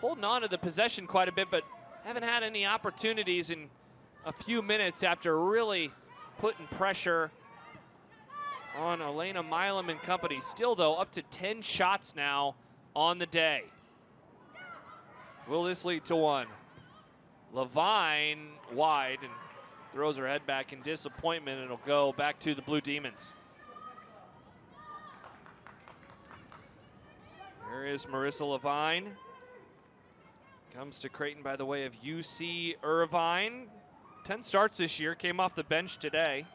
holding on to the possession quite a bit, but haven't had any opportunities in a few minutes after really putting pressure on Elena Milam and company. Still, though, up to 10 shots now on the day. Will this lead to one? Levine wide and throws her head back in disappointment, and it'll go back to the Blue Demons. There is Marissa Levine. Comes to Creighton by the way of UC Irvine. 10 starts this year, came off the bench today.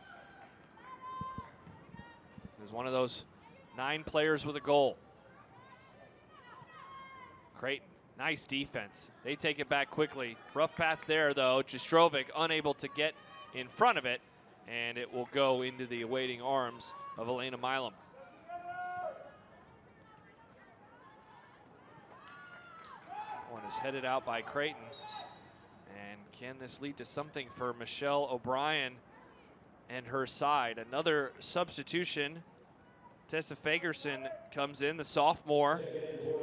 Is one of those 9 players with a goal. Creighton, nice defense. They take it back quickly. Rough pass there though. Jastrovic unable to get in front of it, and it will go into the awaiting arms of Elena Milam. One is headed out by Creighton. And can this lead to something for Michelle O'Brien and her side? Another substitution. Tessa Fagerson comes in, the sophomore.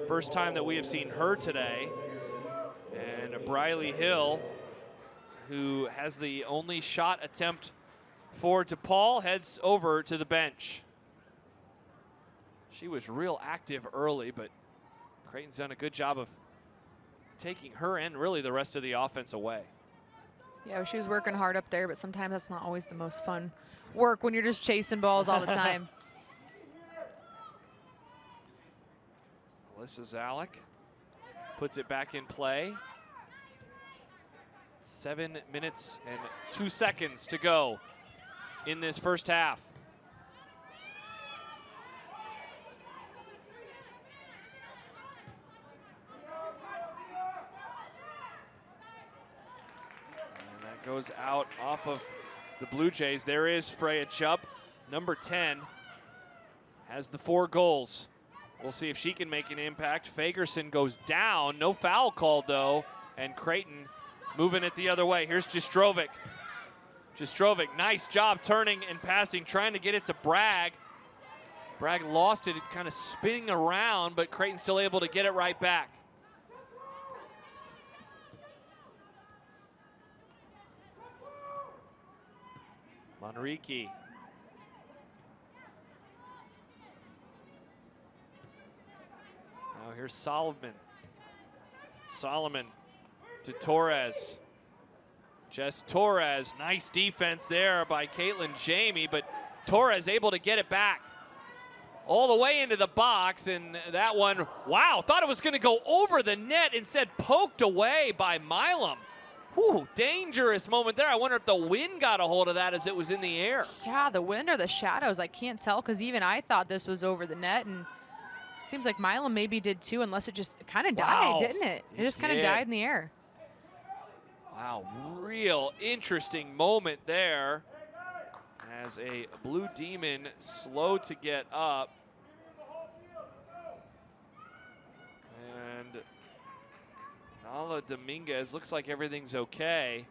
First time that we have seen her today. And Briley Hill, who has the only shot attempt for DePaul, heads over to the bench. She was real active early, but Creighton's done a good job of taking her and really the rest of the offense away. Yeah, she was working hard up there, but sometimes that's not always the most fun work when you're just chasing balls all the time. Alyssa Zalek puts it back in play. 7 minutes and 2 seconds to go in this first half. And that goes out off of the Blue Jays. There is Freya Jubb, number 10, has the 4 goals. We'll see if she can make an impact. Fagerson goes down, no foul called though, and Creighton moving it the other way. Here's Jastrovic. Jastrovic, nice job turning and passing, trying to get it to Bragg. Bragg lost it, kind of spinning around, but Creighton still able to get it right back. Manrique. Now here's Solomon. Solomon to Torres. Jess Torres, nice defense there by Caitlin Jamie, but Torres able to get it back. all the way into the box, and that one, wow, thought it was going to go over the net, instead poked away by Milam. Whew, dangerous moment there. I wonder if the wind got a hold of that as it was in the air. Yeah, the wind or the shadows, I can't tell, because even I thought this was over the net, and seems like Milam maybe did too, unless it just kind of died, didn't it? It just kind of died in the air. Wow, real interesting moment there as a Blue Demon slow to get up. And Nala Dominguez, looks like everything's okay.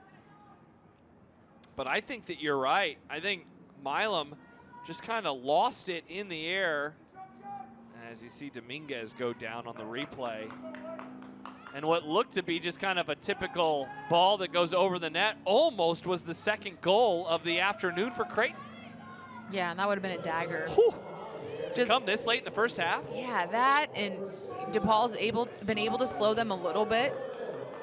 But I think that you're right. I think Milam just kind of lost it in the air as you see Dominguez go down on the replay. And what looked to be just kind of a typical ball that goes over the net almost was the second goal of the afternoon for Creighton. Yeah, and that would have been a dagger. Whew. To come this late in the first half? Yeah, that, and DePaul's been able to slow them a little bit,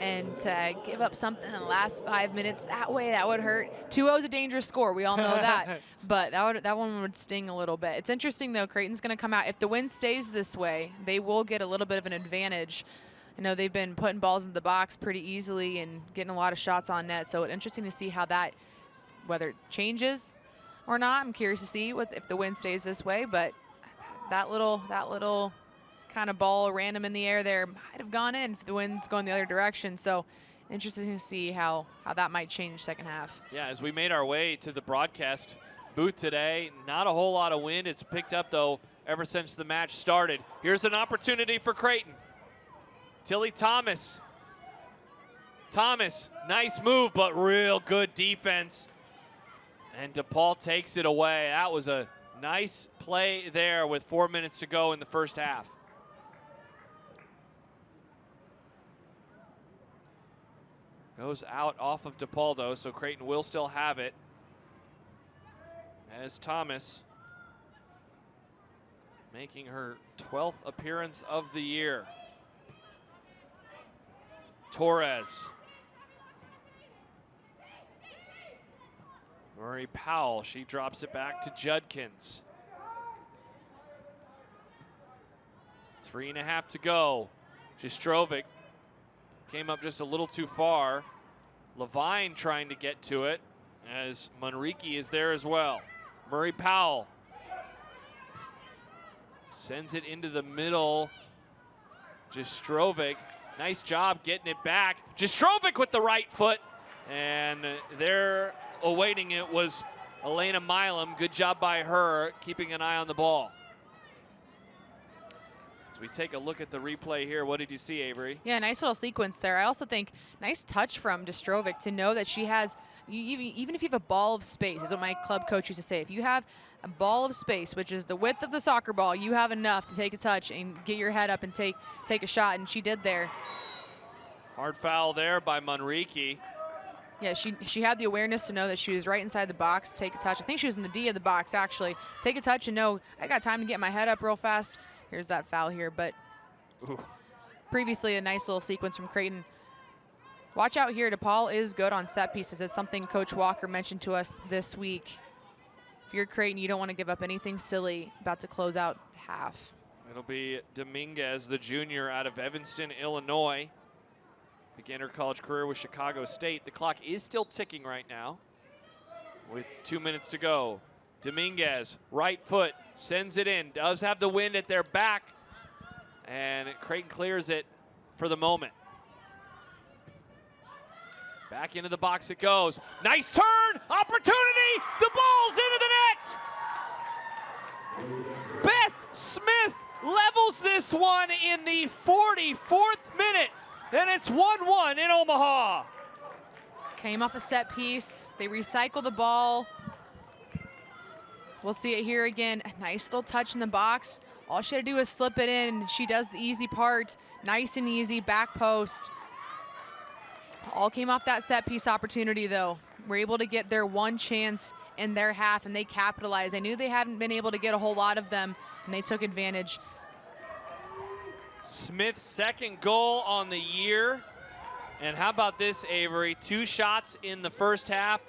and to give up something in the last 5 minutes that way, that would hurt. 2-0 is a dangerous score, we all know that, but that one would sting a little bit. It's interesting though, Creighton's gonna come out, if the wind stays this way, they will get a little bit of an advantage. I know they've been putting balls in the box pretty easily and getting a lot of shots on net, so it's interesting to see how that, whether it changes or not. I'm curious to see if the wind stays this way, but that little kind of ball random in the air there might have gone in if the wind's going the other direction. So interesting to see how that might change second half. Yeah, as we made our way to the broadcast booth today, not a whole lot of wind. It's picked up though ever since the match started. Here's an opportunity for Creighton. Tilly Thomas. Thomas, nice move, but real good defense. And DePaul takes it away. That was a nice play there with 4 minutes to go in the first half. Goes out off of DePaul though, so Creighton will still have it. As Thomas making her 12th appearance of the year. Torres. Murray Powell, she drops it back to Judkins. 3.5 to go. Jastrovic came up just a little too far. Levine trying to get to it as Manrique is there as well. Murray Powell sends it into the middle. Jastrovic, nice job getting it back. Jastrovic with the right foot, and there awaiting it was Elena Milam. Good job by her, keeping an eye on the ball. As we take a look at the replay here, what did you see, Avery? Yeah, nice little sequence there. I also think nice touch from Jastrovic to know that she has, even if you have a ball of space, is what my club coach used to say. If you have a ball of space, which is the width of the soccer ball, you have enough to take a touch and get your head up and take a shot, and she did there. Hard foul there by Manrique. Yeah, she had the awareness to know that she was right inside the box, take a touch. I think she was in the D of the box, actually. Take a touch and know, I got time to get my head up real fast. Here's that foul here, but previously a nice little sequence from Creighton. Watch out here, DePaul is good on set pieces. It's something Coach Walker mentioned to us this week. If you're Creighton, you don't want to give up anything silly about to close out half. It'll be Dominguez, the junior out of Evanston, Illinois. Began her college career with Chicago State. The clock is still ticking right now with 2 minutes to go. Dominguez, right foot, sends it in. Does have the wind at their back, and Creighton clears it for the moment. Back into the box it goes. Nice turn, opportunity, the ball's into the net. Beth Smith levels this one in the 44th minute, and it's 1-1 in Omaha. Came off a set piece, they recycle the ball. We'll see it here again. A nice little touch in the box. All she had to do was slip it in. She does the easy part. Nice and easy, back post. All came off that set piece opportunity though. We're able to get their one chance in their half, and they capitalized. They knew they hadn't been able to get a whole lot of them, and they took advantage. Smith's second goal on the year. And how about this, Avery? 2 shots in the first half,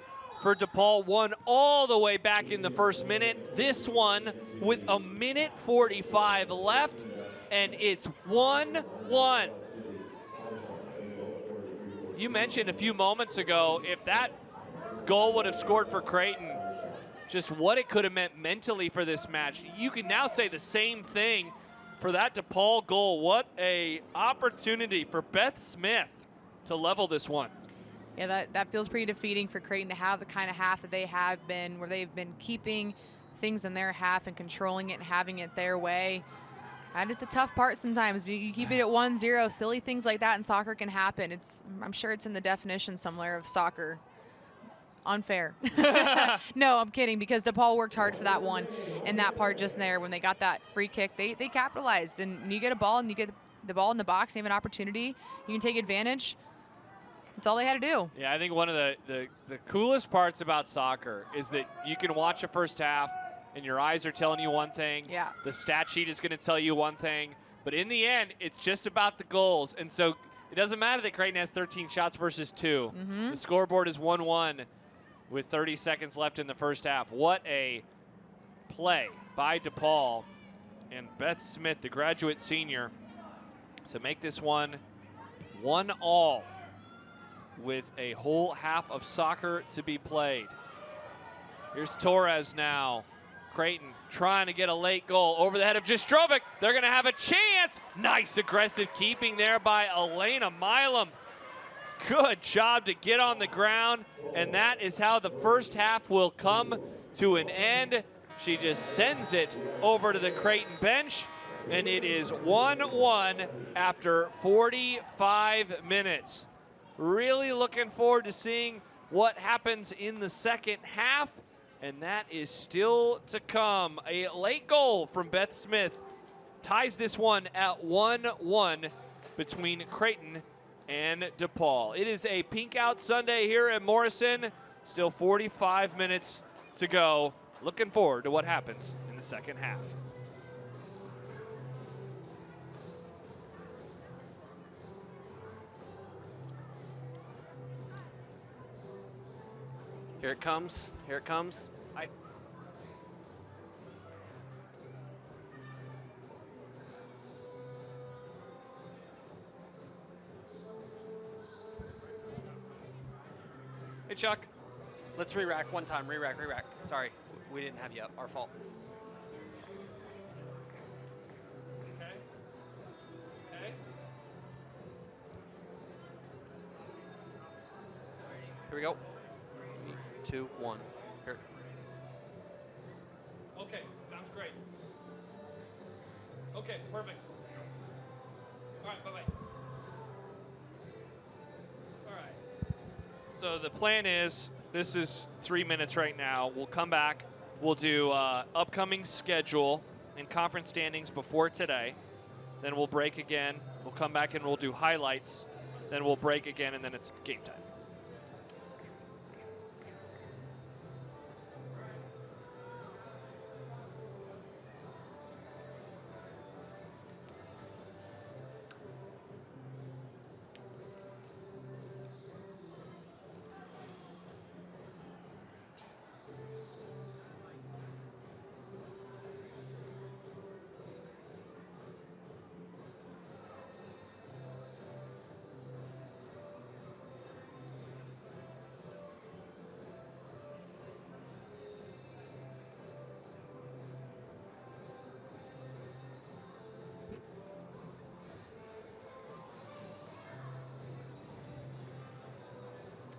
for DePaul, won all the way back in the first minute. This one with a minute 45 left, and it's 1-1. You mentioned a few moments ago, if that goal would have scored for Creighton, just what it could have meant mentally for this match. You can now say the same thing for that DePaul goal. What a opportunity for Beth Smith to level this one. Yeah, that feels pretty defeating for Creighton to have the kind of half that they have been, where they've been keeping things in their half and controlling it and having it their way. That is the tough part sometimes. You keep it at 1-0, silly things like that in soccer can happen. I'm sure it's in the definition somewhere of soccer. Unfair. No, I'm kidding, because DePaul worked hard for that one, and that part just there, when they got that free kick, they capitalized. And when you get a ball and you get the ball in the box, you have an opportunity, you can take advantage. That's all they had to do. Yeah, I think one of the coolest parts about soccer is that you can watch a first half and your eyes are telling you one thing. Yeah. The stat sheet is going to tell you one thing. But in the end, it's just about the goals. And so it doesn't matter that Creighton has 13 shots versus 2. Mm-hmm. The scoreboard is 1-1 with 30 seconds left in the first half. What a play by DePaul and Beth Smith, the graduate senior, to make this one 1-1 with a whole half of soccer to be played. Here's Torres now. Creighton trying to get a late goal over the head of Jastrovic. They're going to have a chance. Nice aggressive keeping there by Elena Milam. Good job to get on the ground, and that is how the first half will come to an end. She just sends it over to the Creighton bench, and it is 1-1 after 45 minutes. Really looking forward to seeing what happens in the second half, and that is still to come. A late goal from Beth Smith ties this one at 1-1 between Creighton and DePaul. It is a pink out Sunday here at Morrison. Still 45 minutes to go. Looking forward to what happens in the second half. Here it comes. Here it comes. Hey, Chuck. Let's re-rack one time. Re-rack. Sorry, we didn't have you up. Our fault. Okay. Okay. Here we go. 3, 2, 1. Here it comes. Okay, sounds great. Okay, perfect. All right, bye-bye. All right. So the plan is, this is 3 minutes right now. We'll come back. We'll do upcoming schedule and conference standings before today. Then we'll break again. We'll come back and we'll do highlights. Then we'll break again, and then it's game time.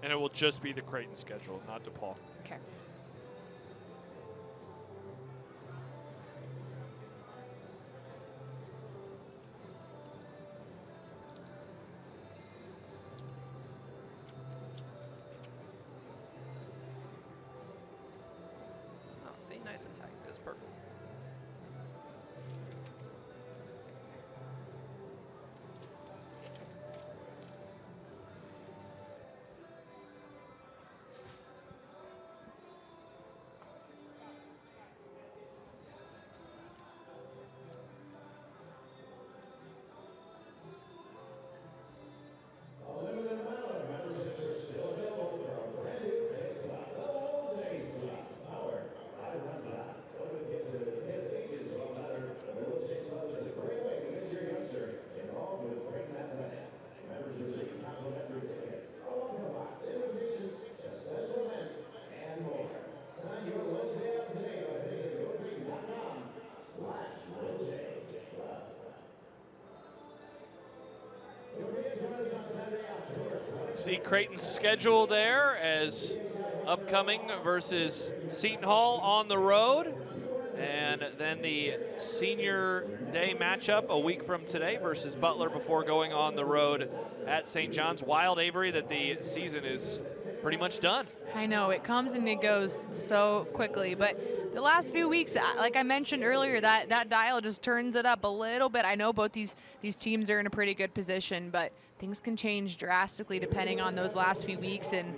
And it will just be the Creighton schedule, not DePaul. Okay. Oh, see, nice and tight. That's perfect. See Creighton's schedule there as upcoming versus Seton Hall on the road. And then the senior day matchup a week from today versus Butler before going on the road at St. John's. Wild, Avery, that the season is pretty much done. I know, it comes and it goes so quickly, but the last few weeks, like I mentioned earlier, that dial just turns it up a little bit. I know both these teams are in a pretty good position, but things can change drastically depending on those last few weeks, and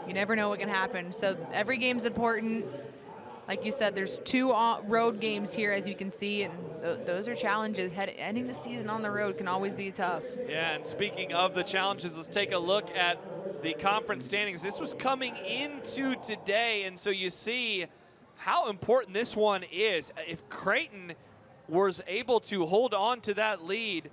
you never know what can happen. So every game's important. Like you said, there's 2 road games here, as you can see, and those are challenges. Ending the season on the road can always be tough. Yeah, and speaking of the challenges, let's take a look at the conference standings. This was coming into today, and so you see how important this one is. If Creighton was able to hold on to that lead,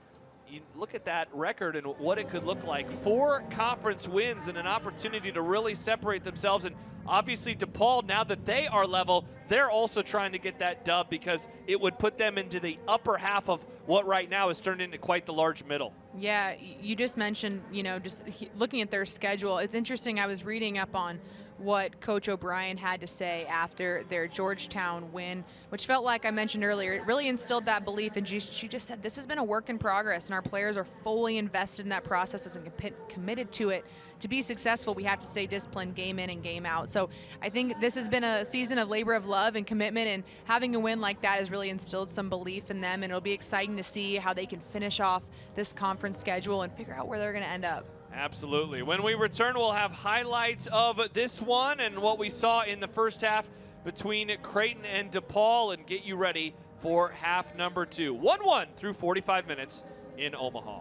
you look at that record and what it could look like. 4 conference wins and an opportunity to really separate themselves. And obviously DePaul, now that they are level, they're also trying to get that dub because it would put them into the upper half of what right now is turned into quite the large middle. Yeah, you just mentioned, just looking at their schedule. It's interesting, I was reading up on what Coach O'Brien had to say after their Georgetown win, which felt like I mentioned earlier, it really instilled that belief, and she just said this has been a work in progress, and our players are fully invested in that process and committed to it. To be successful, we have to stay disciplined game in and game out. So I think this has been a season of labor of love and commitment, and having a win like that has really instilled some belief in them, and it'll be exciting to see how they can finish off this conference schedule and figure out where they're going to end up. Absolutely. When we return, we'll have highlights of this one and what we saw in the first half between Creighton and DePaul, and get you ready for half number 2. 1-1 through 45 minutes in Omaha.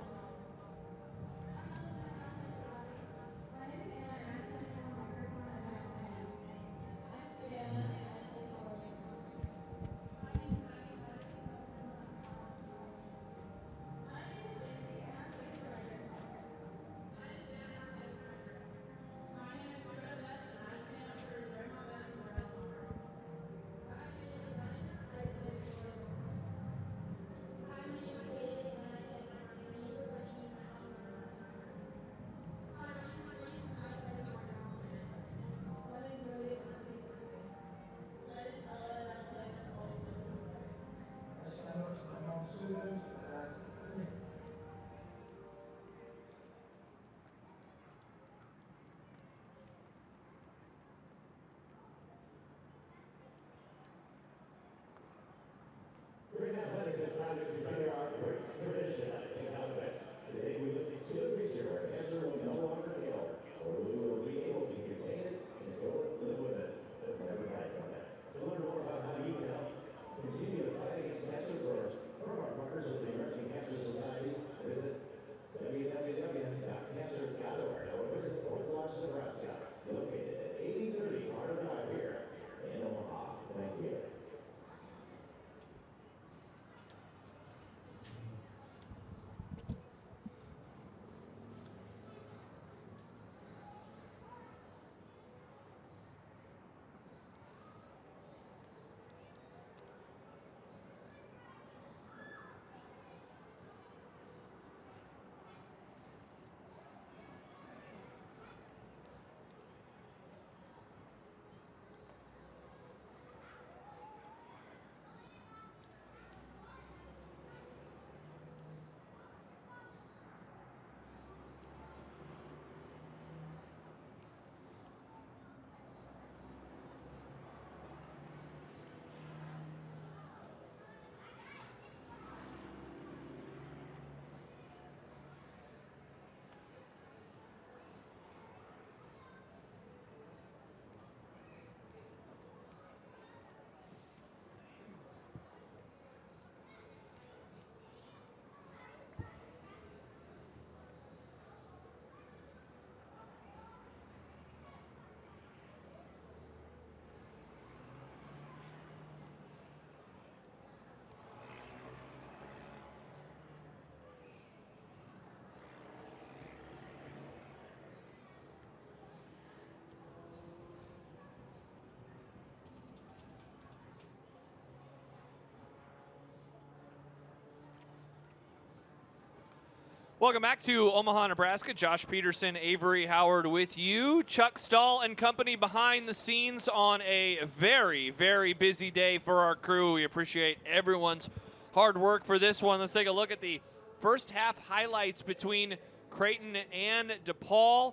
Welcome back to Omaha, Nebraska. Josh Peterson, Avery Howard with you. Chuck Stahl and company behind the scenes on a very, very busy day for our crew. We appreciate everyone's hard work for this one. Let's take a look at the first half highlights between Creighton and DePaul.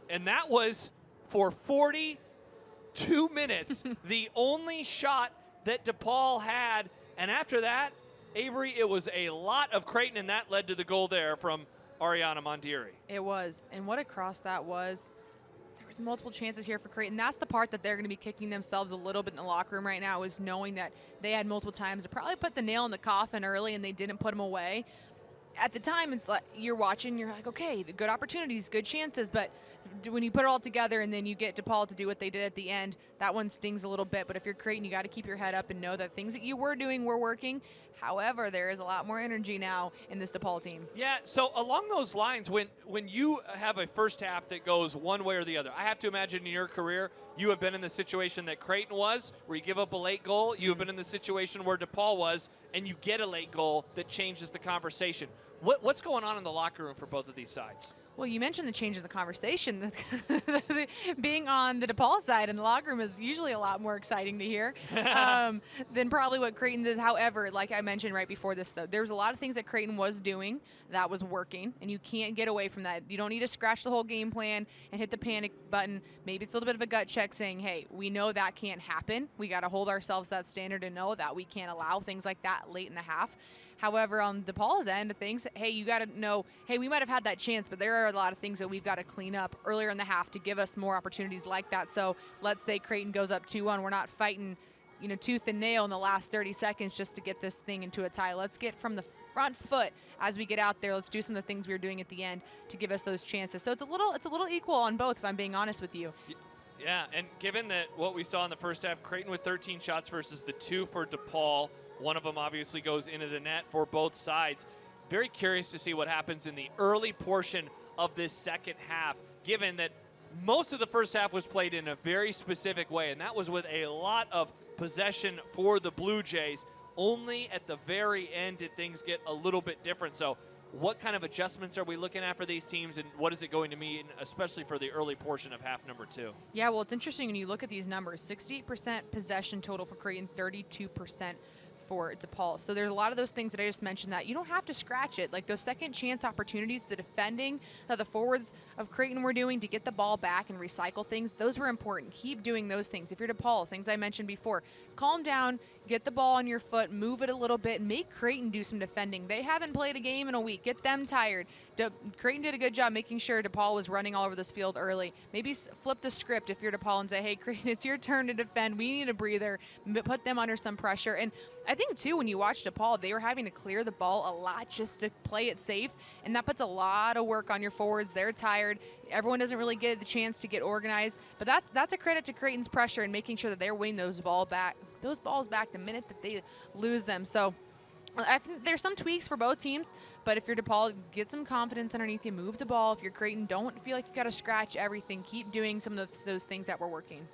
And that was for 42 minutes, the only shot that DePaul had. And after that, Avery, it was a lot of Creighton, and that led to the goal there from Ariana Mondieri. It was, and what a cross that was. There was multiple chances here for Creighton. That's the part that they're going to be kicking themselves a little bit in the locker room right now, is knowing that they had multiple times to probably put the nail in the coffin early and they didn't put them away. At the time, it's like you're watching, you're like, okay, the good opportunities, good chances, but when you put it all together and then you get DePaul to do what they did at the end, that one stings a little bit. But if you're Creighton, you got to keep your head up and know that things that you were doing were working. However, there is a lot more energy now in this DePaul team. Yeah, so along those lines, when you have a first half that goes one way or the other, I have to imagine in your career, you have been in the situation that Creighton was, where you give up a late goal. You have been in the situation where DePaul was, and you get a late goal that changes the conversation. What's going on in the locker room for both of these sides? Well, you mentioned the change in the conversation. Being on the DePaul side in the locker room is usually a lot more exciting to hear than probably what Creighton's is. However, like I mentioned right before this, though, there's a lot of things that Creighton was doing that was working, and you can't get away from that. You don't need to scratch the whole game plan and hit the panic button. Maybe it's a little bit of a gut check saying, hey, we know that can't happen. We got to hold ourselves to that standard and know that we can't allow things like that late in the half. However, on DePaul's end of things, hey, you got to know, hey, we might have had that chance, but there are a lot of things that we've got to clean up earlier in the half to give us more opportunities like that. So let's say Creighton goes up 2-1. We're not fighting, tooth and nail in the last 30 seconds just to get this thing into a tie. Let's get from the front foot as we get out there. Let's do some of the things we were doing at the end to give us those chances. So it's a little equal on both, if I'm being honest with you. Yeah, and given that what we saw in the first half, Creighton with 13 shots versus the 2 for DePaul. One of them obviously goes into the net for both sides. Very curious to see what happens in the early portion of this second half, given that most of the first half was played in a very specific way, and that was with a lot of possession for the Blue Jays. Only at the very end did things get a little bit different. So what kind of adjustments are we looking at for these teams, and what is it going to mean, especially for the early portion of half number 2? Yeah, well, it's interesting when you look at these numbers. 68% possession total for Creighton, 32% for DePaul. So there's a lot of those things that I just mentioned that you don't have to scratch it. Like those second chance opportunities, the defending that the forwards of Creighton were doing to get the ball back and recycle things, those were important. Keep doing those things. If you're DePaul, things I mentioned before, calm down, get the ball on your foot, move it a little bit, make Creighton do some defending. They haven't played a game in a week. Get them tired. Creighton did a good job making sure DePaul was running all over this field early. Maybe flip the script if you're DePaul and say, hey, Creighton, it's your turn to defend. We need a breather. Put them under some pressure. And I think, too, when you watch DePaul, they were having to clear the ball a lot just to play it safe, and that puts a lot of work on your forwards. They're tired. Everyone doesn't really get the chance to get organized, but that's a credit to Creighton's pressure and making sure that they're winning those balls back the minute that they lose them. So I think there's some tweaks for both teams, but if you're DePaul, get some confidence underneath you, move the ball. If you're Creighton, don't feel like you got to scratch everything. Keep doing some of those things that were working.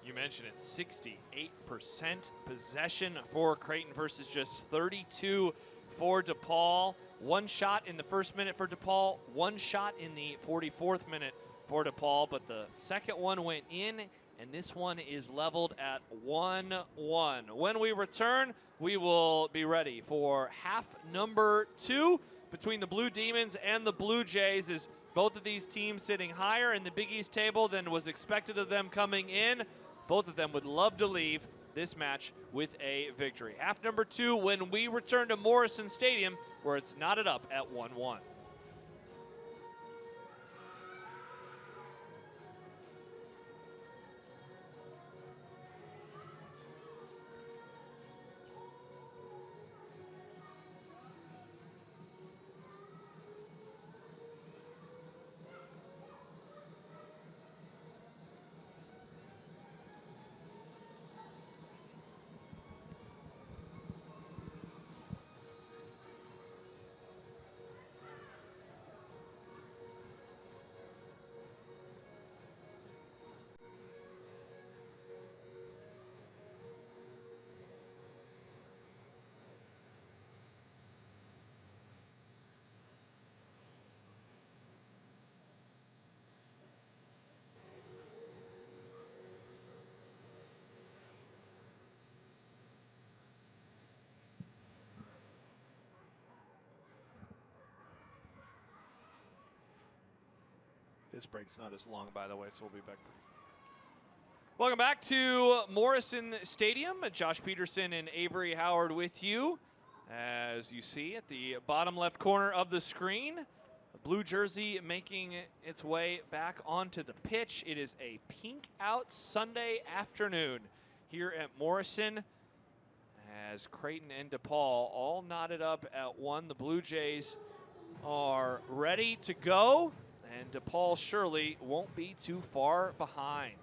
You mentioned it, 68% possession for Creighton versus just 32 for DePaul. One shot in the first minute for DePaul, one shot in the 44th minute for DePaul, but the second one went in, and this one is leveled at 1-1. When we return, we will be ready for half number 2 between the Blue Demons and the Blue Jays, as both of these teams sitting higher in the Big East table than was expected of them coming in. Both of them would love to leave this match with a victory. Half number 2 when we return to Morrison Stadium, where it's knotted up at 1-1. This break's not as long, by the way, so we'll be back pretty soon. Welcome back to Morrison Stadium. Josh Peterson and Avery Howard with you. As you see at the bottom left corner of the screen, a blue jersey making its way back onto the pitch. It is a pink out Sunday afternoon here at Morrison, as Creighton and DePaul all knotted up at one. The Blue Jays are ready to go, and DePaul surely won't be too far behind.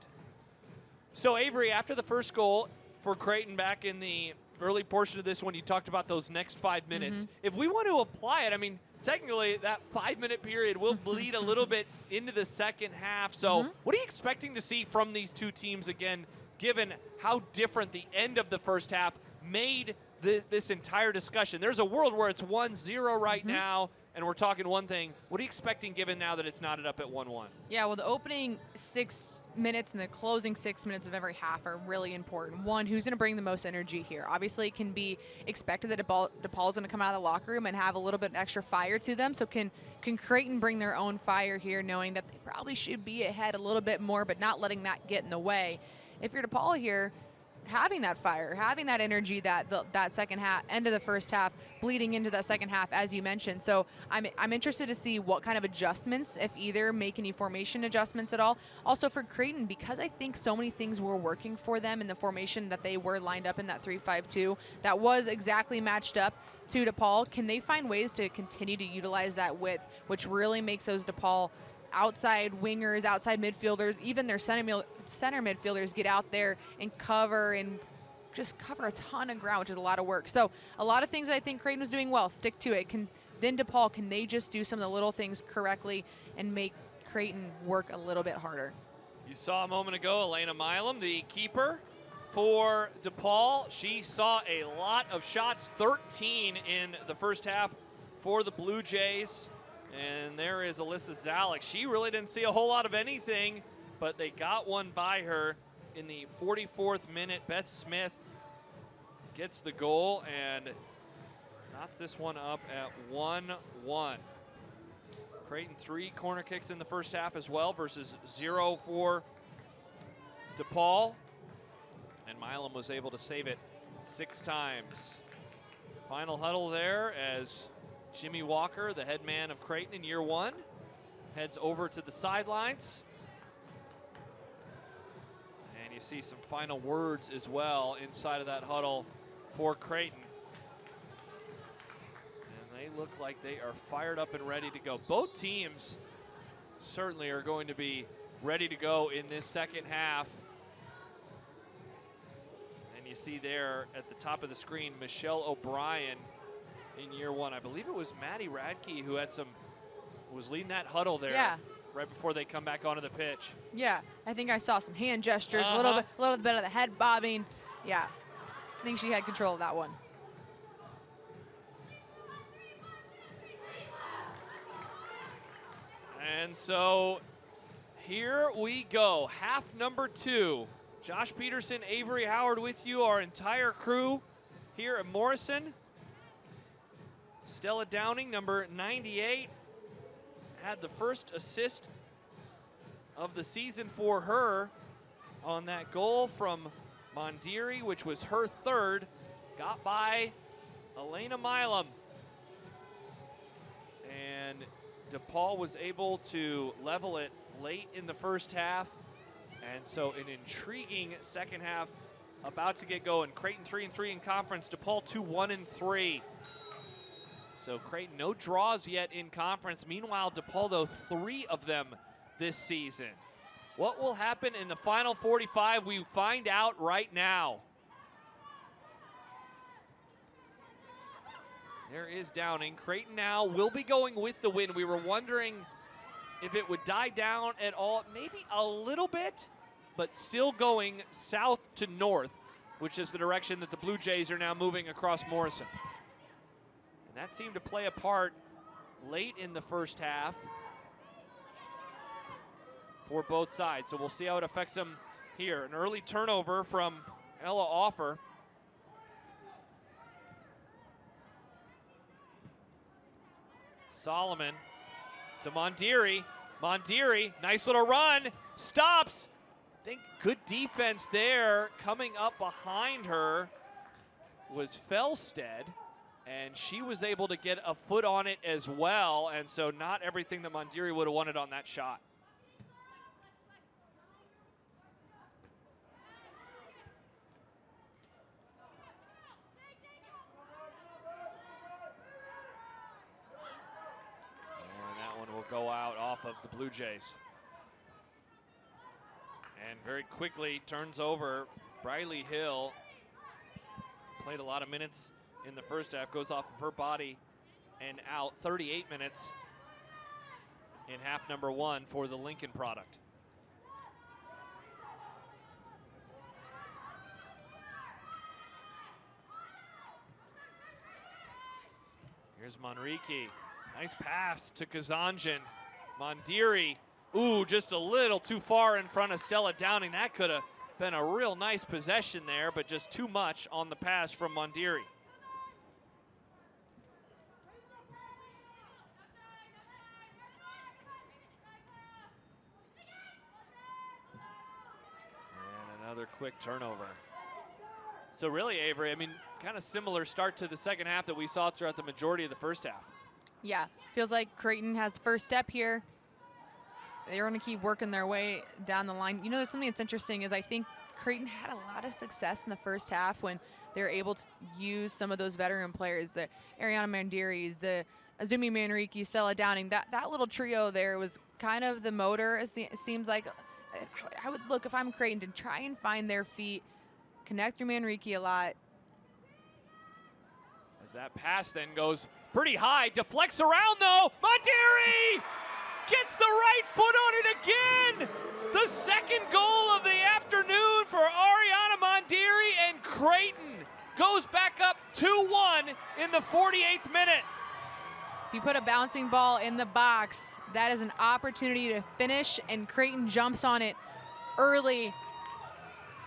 So Avery, after the first goal for Creighton back in the early portion of this one, you talked about those next 5 minutes. If we want to apply it, I mean, technically that 5-minute period will bleed a little bit into the second half. So what are you expecting to see from these two teams again, given how different the end of the first half made this entire discussion? There's a world where it's 1-0 right now, and we're talking one thing. What are you expecting given now that it's knotted up at 1-1? Yeah, well, the opening 6 minutes and the closing 6 minutes of every half are really important. One, who's going to bring the most energy here? Obviously, it can be expected that DePaul's going to come out of the locker room and have a little bit extra fire to them. So can Creighton bring their own fire here, knowing that they probably should be ahead a little bit more, but not letting that get in the way? If you're DePaul here, having that fire, having that energy, that second half, end of the first half, bleeding into that second half, as you mentioned. So I'm interested to see what kind of adjustments, if either, make any formation adjustments at all. Also for Creighton, because I think so many things were working for them in the formation that they were lined up in that 3-5-2, that was exactly matched up to DePaul. Can they find ways to continue to utilize that width, which really makes those DePaul outside wingers, outside midfielders, even their center midfielders get out there and cover and just cover a ton of ground, which is a lot of work. So a lot of things I think Creighton was doing well. Stick to it. Then DePaul, can they just do some of the little things correctly and make Creighton work a little bit harder? You saw a moment ago Elena Milam, the keeper for DePaul. She saw a lot of shots, 13 in the first half for the Blue Jays. And there is Alyssa Zalek. She really didn't see a whole lot of anything, but they got one by her in the 44th minute. Beth Smith gets the goal and knots this one up at 1-1. Creighton 3 corner kicks in the first half as well versus 0 for DePaul. And Milam was able to save it 6 times. Final huddle there as Jimmy Walker, the head man of Creighton in year 1, heads over to the sidelines. And you see some final words as well inside of that huddle for Creighton. And they look like they are fired up and ready to go. Both teams certainly are going to be ready to go in this second half. And you see there at the top of the screen, Michelle O'Brien in year 1. I believe it was Maddie Radke who was leading that huddle there right before they come back onto the pitch. Yeah, I think I saw some hand gestures, a little bit of the head bobbing. Yeah, I think she had control of that one. And so here we go, half number 2. Josh Peterson, Avery Howard with you, our entire crew here at Morrison. Stella Downing, number 98, had the first assist of the season for her on that goal from Mondiri, which was her 3rd, got by Elena Milam. And DePaul was able to level it late in the first half. And so an intriguing second half about to get going. Creighton 3-3 in conference, DePaul 2-1-3. So Creighton, no draws yet in conference. Meanwhile, DePaul, though, 3 of them this season. What will happen in the final 45? We find out right now. There is Downing. Creighton now will be going with the wind. We were wondering if it would die down at all. Maybe a little bit, but still going south to north, which is the direction that the Blue Jays are now moving across Morrison. And that seemed to play a part late in the first half for both sides. So we'll see how it affects them here. An early turnover from Ella Offer. Solomon to Mondiri. Mondiri, nice little run, stops. I think good defense there. Coming up behind her was Felstead, and she was able to get a foot on it as well, and so not everything that Mondiri would have wanted on that shot. And that one will go out off of the Blue Jays. And very quickly turns over. Briley Hill played a lot of minutes in the first half, goes off of her body and out. 38 minutes in half number 1 for the Lincoln product. Here's Manrique, nice pass to Kazanjian. Mondiri, ooh, just a little too far in front of Stella Downing. That could have been a real nice possession there, but just too much on the pass from Mondiri. And another quick turnover. So really, Avery, I mean, kind of similar start to the second half that we saw throughout the majority of the first half. Yeah, feels like Creighton has the first step here. They're going to keep working their way down the line. You know, something that's interesting is I think Creighton had a lot of success in the first half when they're able to use some of those veteran players, the Ariana Mandiris, the Azumi Manrique, Stella Downing. That little trio there was kind of the motor, it seems like. I would look, if I'm Creighton, to try and find their feet, connect through Manrique a lot. As that pass then goes pretty high, deflects around though. Mondiri gets the right foot on it again. The second goal of the afternoon for Ariana Mondiri, and Creighton goes back up 2-1 in the 48th minute. If you put a bouncing ball in the box, that is an opportunity to finish, and Creighton jumps on it early.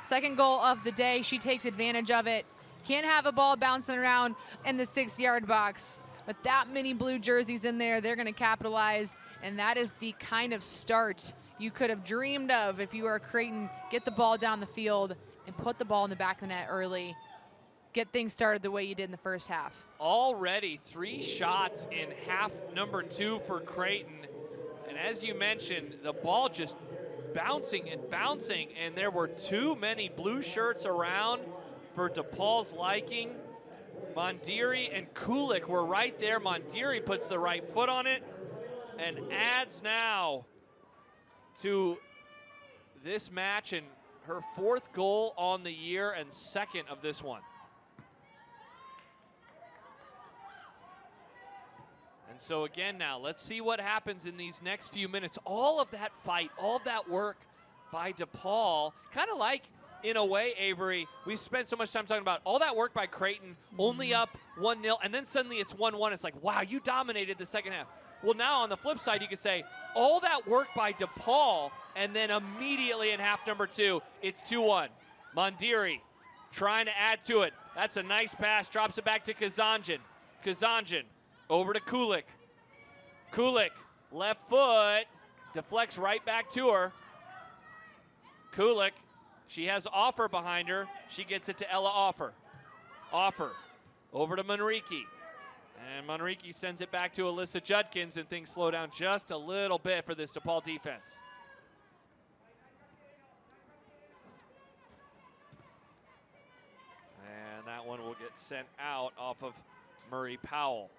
Second goal of the day, she takes advantage of it. Can't have a ball bouncing around in the 6-yard box. But that many blue jerseys in there, they're gonna capitalize, and that is the kind of start you could have dreamed of if you were Creighton. Get the ball down the field and put the ball in the back of the net early. Get things started the way you did in the first half. Already 3 shots in half number 2 for Creighton. And as you mentioned, the ball just bouncing and bouncing, and there were too many blue shirts around for DePaul's liking. Mondiri and Kulik were right there. Mondiri puts the right foot on it and adds now to this match, and her 4th goal on the year and 2nd of this one. And so again now, let's see what happens in these next few minutes. All of that fight, all of that work by DePaul, kind of like, in a way, Avery, we spent so much time talking about all that work by Creighton, only up 1-0, and then suddenly it's 1-1. It's like, wow, you dominated the second half. Well, now on the flip side, you could say all that work by DePaul, and then immediately in half number 2, it's 2-1. Mondiri trying to add to it. That's a nice pass, drops it back to Kazanjian. Kazanjian over to Kulik. Kulik, left foot, deflects right back to her. Kulik, she has Offer behind her. She gets it to Ella Offer. Offer over to Manrique. And Manrique sends it back to Alyssa Judkins, and things slow down just a little bit for this DePaul defense. And that one will get sent out off of Murray Powell.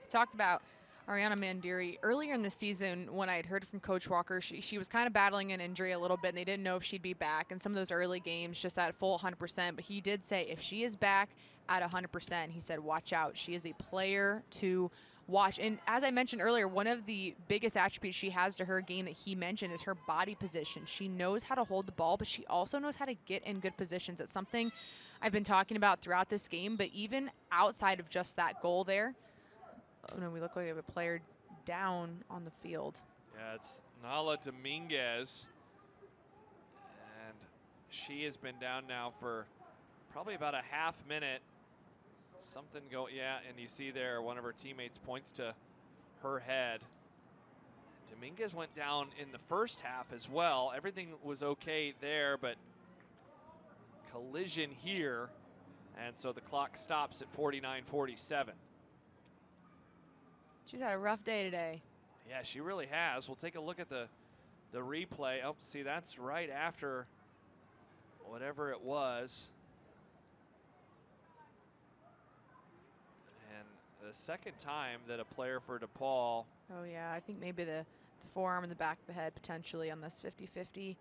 Talked about Ariana Mandiri earlier in the season when I had heard from Coach Walker. She was kind of battling an injury a little bit, and they didn't know if she'd be back in some of those early games just at full 100%. But he did say if she is back at 100%, he said, watch out. She is a player to watch. And as I mentioned earlier, one of the biggest attributes she has to her game that he mentioned is her body position. She knows how to hold the ball, but she also knows how to get in good positions. It's something I've been talking about throughout this game, but even outside of just that goal there, oh no, we look like we have a player down on the field. Yeah, it's Nala Dominguez. And she has been down now for probably about a half minute. Something go, yeah, and you see there one of her teammates points to her head. Dominguez went down in the first half as well. Everything was okay there, but collision here. And so the clock stops at 49:47. She's had a rough day today. Yeah, she really has. We'll take a look at the replay. Oh, see, that's right after whatever it was. And the second time that a player for DePaul. Oh yeah, I think maybe the forearm in the back of the head potentially on this 50-50.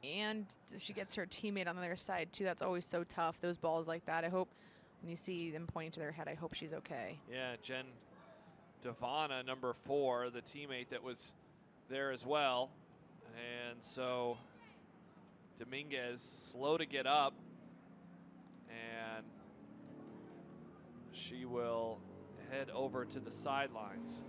And she gets her teammate on the other side too. That's always so tough, those balls like that. I hope when you see them pointing to their head, I hope she's okay. Yeah, Jen Devana, number 4, the teammate that was there as well. And so Dominguez slow to get up, and she will head over to the sidelines.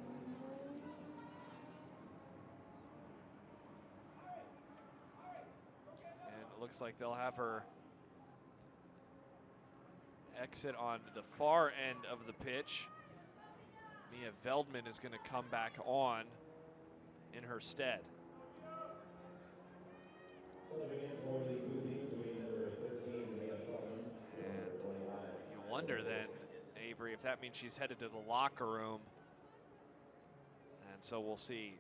And it looks like they'll have her exit on the far end of the pitch. Mia Veldman is going to come back on in her stead. And you wonder then, Avery, if that means she's headed to the locker room. And so we'll see.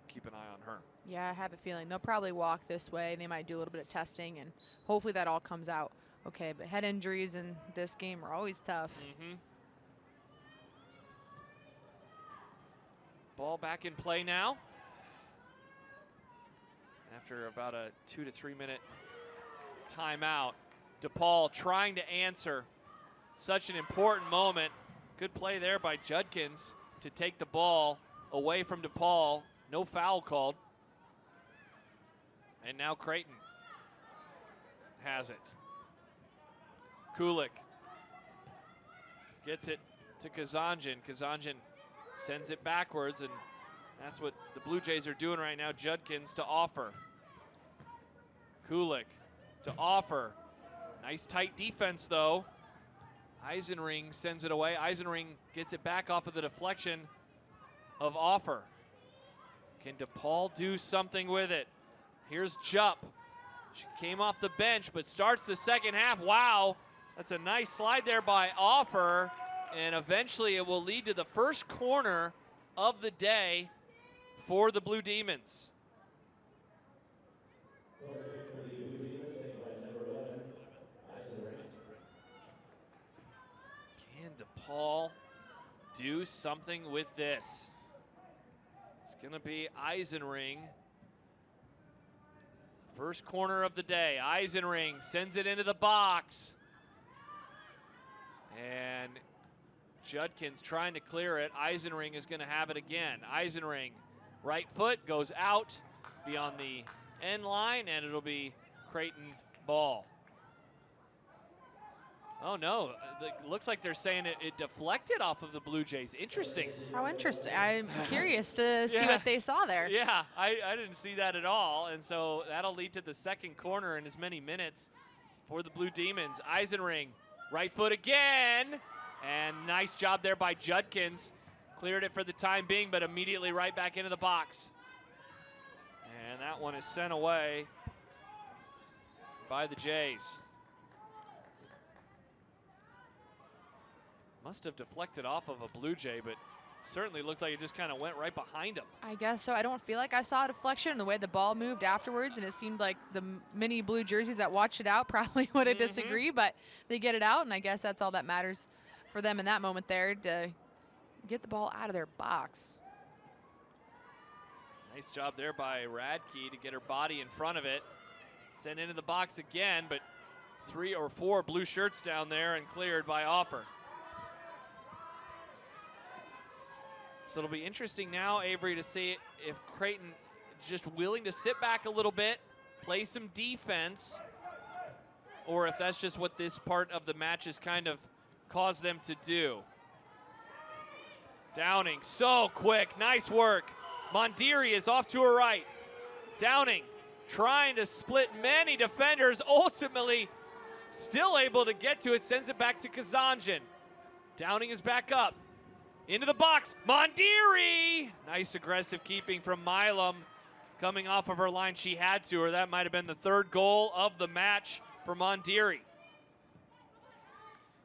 Keep an eye on her. Yeah, I have a feeling they'll probably walk this way. They might do a little bit of testing, and hopefully that all comes out okay. But head injuries in this game are always tough. Ball back in play now. After about a 2 to 3 minute timeout, DePaul trying to answer such an important moment. Good play there by Judkins to take the ball away from DePaul. No foul called. And now Creighton has it. Kulik gets it to Kazanjian. Kazanjian sends it backwards, and that's what the Blue Jays are doing right now. Judkins to offer. Kulik to offer. Nice tight defense though. Eisenring sends it away. Eisenring gets it back off of the deflection of offer. Can DePaul do something with it? Here's Jupp. She came off the bench but starts the second half. Wow, that's a nice slide there by Offer. And eventually it will lead to the first corner of the day for the Blue Demons. Can DePaul do something with this? It's gonna be Eisenring. First corner of the day. Eisenring sends it into the box. And Judkins trying to clear it. Eisenring is going to have it again. Eisenring, right foot, goes out beyond the end line, and it'll be Creighton ball. Oh no, it looks like they're saying it deflected off of the Blue Jays. Interesting. How interesting. I'm curious to see what they saw there. Yeah, I didn't see that at all, and so that'll lead to the second corner in as many minutes for the Blue Demons. Eisenring, right foot again. And nice job there by Judkins. Cleared it for the time being, but immediately right back into the box. And that one is sent away by the Jays. Must have deflected off of a Blue Jay, but certainly looked like it just kind of went right behind him. I guess so. I don't feel like I saw a deflection in the way the ball moved afterwards, and it seemed like the many blue jerseys that watched it out probably would have disagree, but they get it out, and I guess that's all that matters for them in that moment there, to get the ball out of their box. Nice job there by Radke to get her body in front of it. Sent into the box again, but 3 or 4 blue shirts down there and cleared by Offer. So it'll be interesting now, Avery, to see if Creighton is just willing to sit back a little bit, play some defense, or if that's just what this part of the match has kind of caused them to do. Downing, so quick, nice work. Mondiri is off to her right. Downing trying to split many defenders, ultimately still able to get to it, sends it back to Kazanjian. Downing is back up. Into the box, Mondiri! Nice aggressive keeping from Milam. Coming off of her line, she had to, or that might have been the third goal of the match for Mondiri.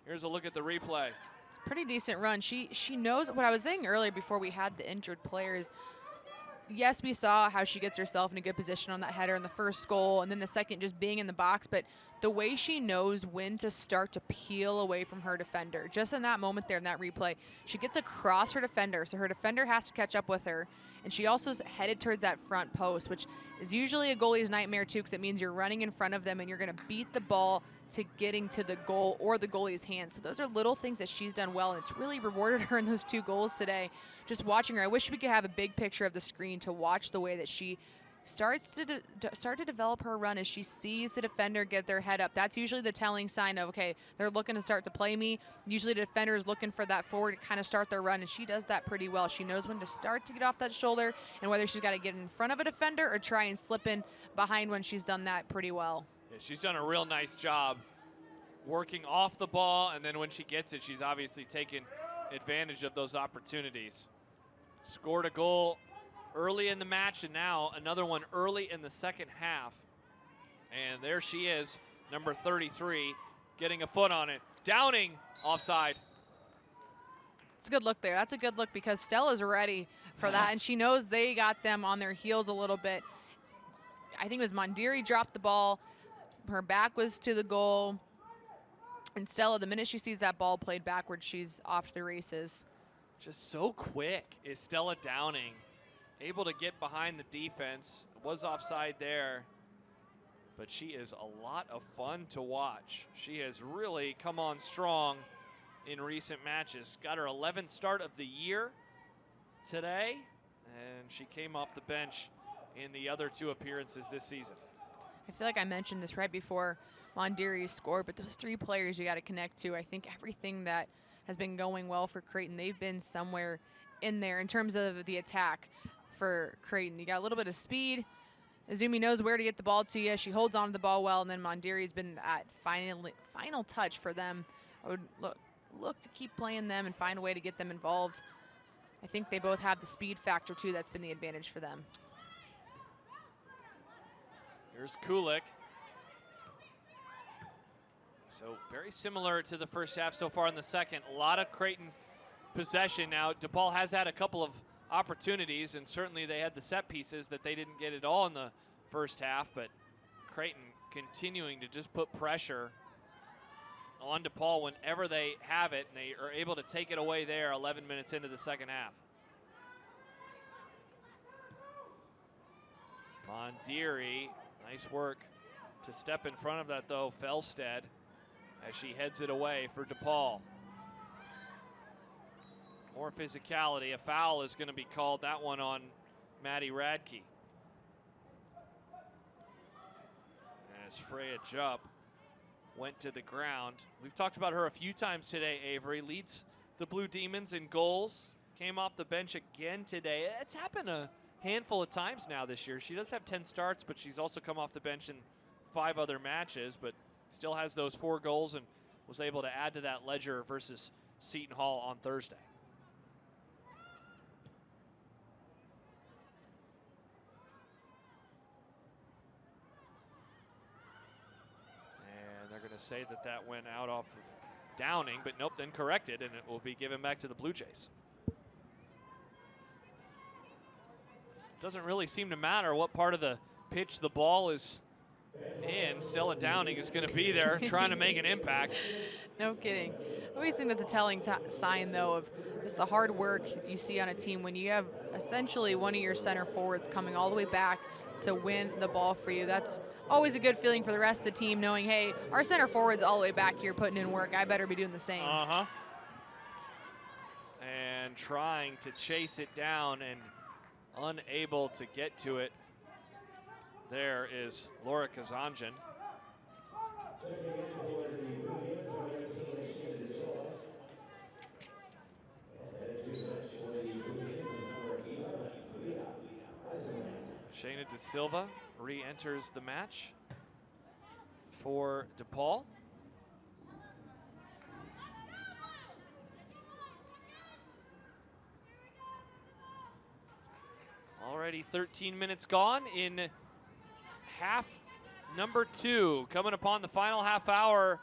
Here's a look at the replay. It's a pretty decent run. She knows what I was saying earlier before we had the injured players. Yes, we saw how she gets herself in a good position on that header in the first goal, and then the second just being in the box, but the way she knows when to start to peel away from her defender, just in that moment there in that replay, she gets across her defender, so her defender has to catch up with her, and she also is headed towards that front post, which is usually a goalie's nightmare too, because it means you're running in front of them and you're going to beat the ball to getting to the goal or the goalie's hands. So those are little things that she's done well, and it's really rewarded her in those 2 goals today. Just watching her, I wish we could have a big picture of the screen to watch the way that she starts to develop her run as she sees the defender get their head up. That's usually the telling sign of, okay, they're looking to start to play me. Usually the defender is looking for that forward to kind of start their run, and she does that pretty well. She knows when to start to get off that shoulder and whether she's got to get in front of a defender or try and slip in behind one. She's done that pretty well. Yeah, she's done a real nice job working off the ball, and then when she gets it, she's obviously taken advantage of those opportunities. Scored a goal early in the match, and now another one early in the second half. And there she is, number 33, getting a foot on it. Downing, offside. It's a good look there. That's a good look because Stella's ready for that, and she knows they got them on their heels a little bit. I think it was Mondiri dropped the ball. Her back was to the goal. And Stella, the minute she sees that ball played backwards, she's off to the races. Just so quick is Stella Downing. Able to get behind the defense. Was offside there. But she is a lot of fun to watch. She has really come on strong in recent matches. Got her 11th start of the year today. And she came off the bench in the other 2 appearances this season. I feel like I mentioned this right before Mondiri scored, but those 3 players you got to connect to. I think everything that has been going well for Creighton, they've been somewhere in there in terms of the attack for Creighton. You got a little bit of speed. Azumi knows where to get the ball to you. She holds on to the ball well, and then Mondiri's been that final touch for them. I would look to keep playing them and find a way to get them involved. I think they both have the speed factor too. That's been the advantage for them. Here's Kulik. So very similar to the first half so far in the second. A lot of Creighton possession now. DePaul has had a couple of opportunities, and certainly they had the set pieces that they didn't get at all in the first half, but Creighton continuing to just put pressure on DePaul whenever they have it, and they are able to take it away there 11 minutes into the second half. Mondiri, nice work to step in front of that though, Felstead, as she heads it away for DePaul. More physicality. A foul is going to be called, that one on Maddie Radke. As Freya Jupp went to the ground. We've talked about her a few times today, Avery. Leads the Blue Demons in goals. Came off the bench again today. It's happened a handful of times now this year. She does have 10 starts, but she's also come off the bench in 5 other matches, but still has those 4 goals and was able to add to that ledger versus Seton Hall on Thursday. And they're going to say that that went out off of Downing, but nope, then corrected, and it will be given back to the Blue Jays. Doesn't really seem to matter what part of the pitch the ball is in. Stella Downing is going to be there trying to make an impact. No kidding. I always think that's a telling sign, though, of just the hard work you see on a team when you have essentially one of your center forwards coming all the way back to win the ball for you. That's always a good feeling for the rest of the team, knowing, hey, our center forward's all the way back here putting in work. I better be doing the same. Uh-huh. And trying to chase it down and unable to get to it. There is Laura Kazanjan. Shayna De Silva re-enters the match for DePaul. Already 13 minutes gone in half number 2. Coming upon the final half hour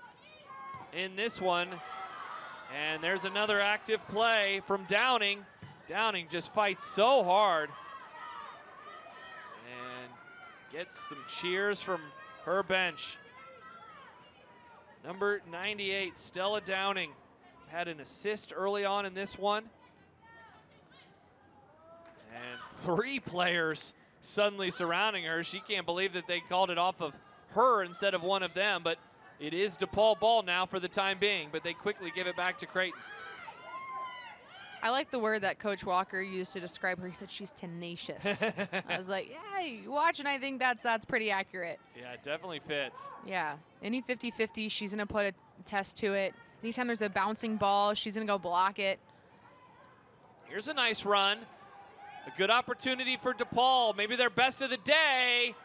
in this one. And there's another active play from Downing. Downing just fights so hard. And gets some cheers from her bench. Number 98, Stella Downing, had an assist early on in this one. And 3 players suddenly surrounding her. She can't believe that they called it off of her instead of one of them, but it is DePaul ball now for the time being, but they quickly give it back to Creighton. I like the word that Coach Walker used to describe her. He said she's tenacious. I was like, yeah, you watch, and I think that's pretty accurate. Yeah, it definitely fits. Yeah, any 50-50, she's going to put a test to it. Anytime there's a bouncing ball, she's going to go block it. Here's a nice run. A good opportunity for DePaul. Maybe their best of the day,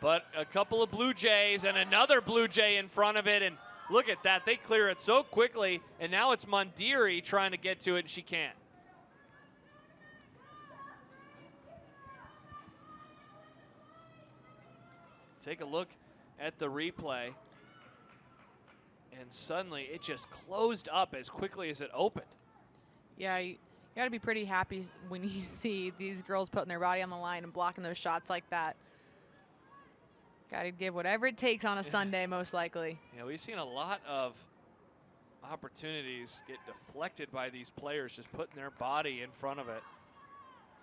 but a couple of Blue Jays and another Blue Jay in front of it, and look at that. They clear it so quickly, and now it's Mondiri trying to get to it, and she can't. Take a look at the replay, and suddenly it just closed up as quickly as it opened. Yeah, you got to be pretty happy when you see these girls putting their body on the line and blocking those shots like that. Got to give whatever it takes on a Sunday, most likely. Yeah, we've seen a lot of opportunities get deflected by these players just putting their body in front of it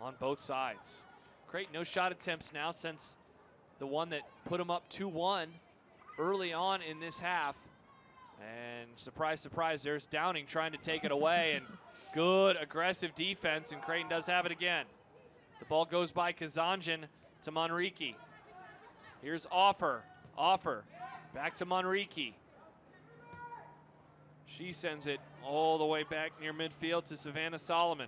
on both sides. Creighton, no shot attempts now since the one that put them up 2-1 early on in this half. And surprise, surprise, there's Downing trying to take it away, and good aggressive defense, and Creighton does have it again. The ball goes by Kazanjian to Manrique. Here's Offer, back to Manrique. She sends it all the way back near midfield to Savannah Solomon.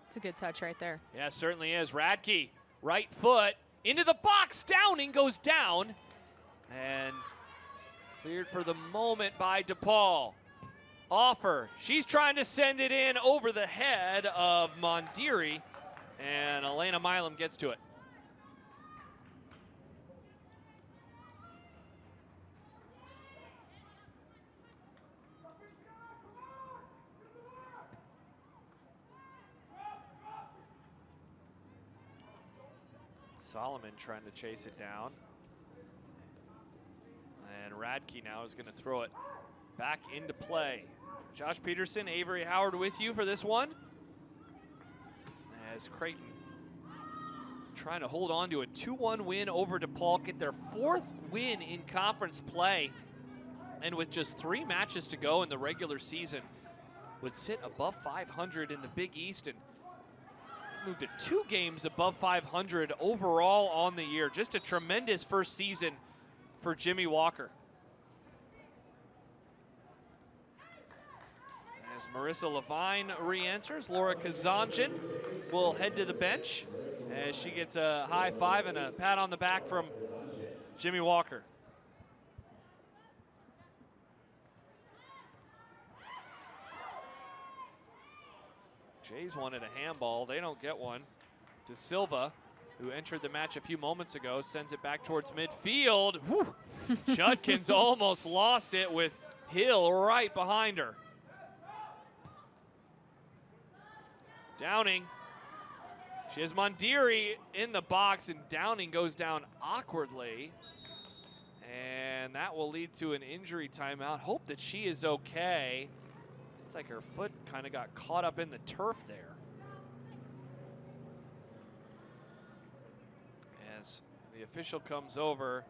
It's a good touch right there. Yeah, certainly is. Radke, right foot, into the box. Downing goes down. And cleared for the moment by DePaul. Offer, she's trying to send it in over the head of Mondiri. And Elena Milam gets to it. Solomon trying to chase it down. And Radke now is going to throw it back into play. Josh Peterson, Avery Howard with you for this one. As Creighton trying to hold on to a 2-1 win over DePaul, get their 4th win in conference play. And with just 3 matches to go in the regular season, would sit above 500 in the Big East and move to 2 games above 500 overall on the year. Just a tremendous first season for Jimmy Walker. As Marissa Levine re-enters, Laura Kazanjian will head to the bench as she gets a high five and a pat on the back from Jimmy Walker. Jays wanted a handball. They don't get one. De Silva, who entered the match a few moments ago, sends it back towards midfield. Whew. Judkins almost lost it with Hill right behind her. Downing. She has Mondiri in the box, and Downing goes down awkwardly. And that will lead to an injury timeout. Hope that she is okay. It's like her foot kind of got caught up in the turf there. As the official comes over.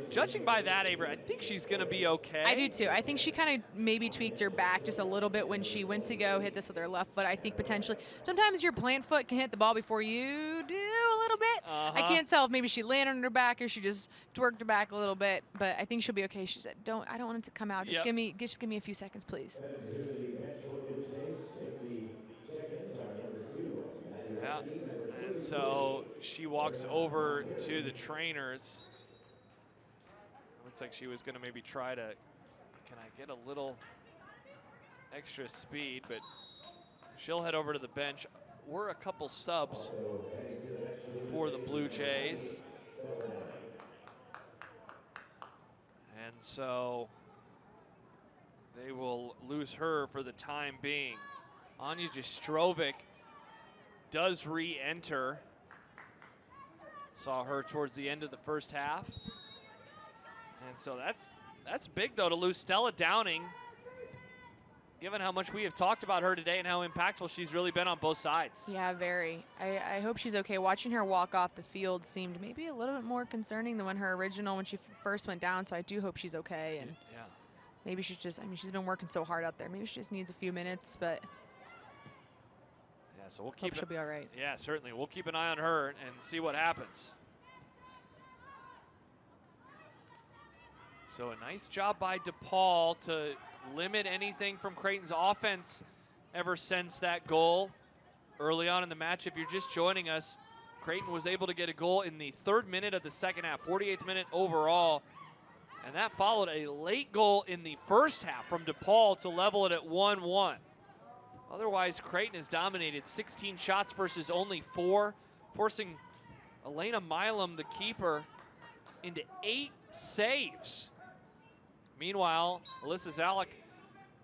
Judging by that, Avery, I think she's going to be okay. I do too. I think she kind of maybe tweaked her back just a little bit when she went to go hit this with her left foot. I think potentially, sometimes your plant foot can hit the ball before you do a little bit. I can't tell if maybe she landed on her back or she just twerked her back a little bit, but I think she'll be okay. She said, I don't want it to come out. Just give me a few seconds, please. Yeah, and so she walks over to the trainers. Looks like she was going to maybe try to, can I get a little extra speed, but she'll head over to the bench. We're a couple subs for the Blue Jays. And so they will lose her for the time being. Anja Jastrovic does re-enter. Saw her towards the end of the first half. And so that's big, though, to lose Stella Downing, given how much we have talked about her today and how impactful she's really been on both sides. Yeah, very. I hope she's okay. Watching her walk off the field seemed maybe a little bit more concerning than when she first went down, so I do hope she's okay. And yeah. Maybe she's just, she's been working so hard out there. Maybe she just needs a few minutes, but yeah, so we'll hope she'll be all right. Yeah, certainly. We'll keep an eye on her and see what happens. So a nice job by DePaul to limit anything from Creighton's offense ever since that goal early on in the match. If you're just joining us, Creighton was able to get a goal in the 3rd minute of the second half, 48th minute overall. And that followed a late goal in the first half from DePaul to level it at 1-1. Otherwise, Creighton has dominated 16 shots versus only 4, forcing Elena Milam, the keeper, into 8 saves. Meanwhile, Alyssa Zalek,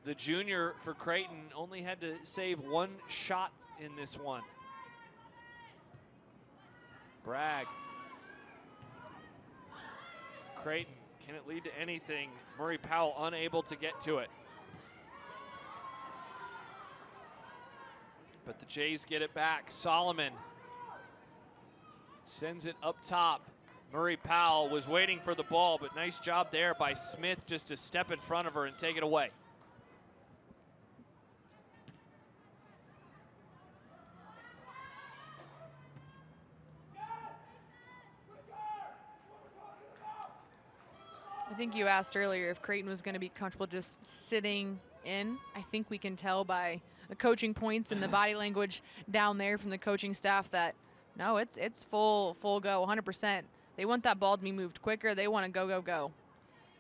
the junior for Creighton, only had to save 1 shot in this one. Bragg. Creighton, can it lead to anything? Murray Powell unable to get to it. But the Jays get it back. Solomon sends it up top. Murray Powell was waiting for the ball, but nice job there by Smith just to step in front of her and take it away. I think you asked earlier if Creighton was going to be comfortable just sitting in. I think we can tell by the coaching points and the body language down there from the coaching staff that no, it's full go, 100%. They want that ball to be moved quicker. They want to go, go, go.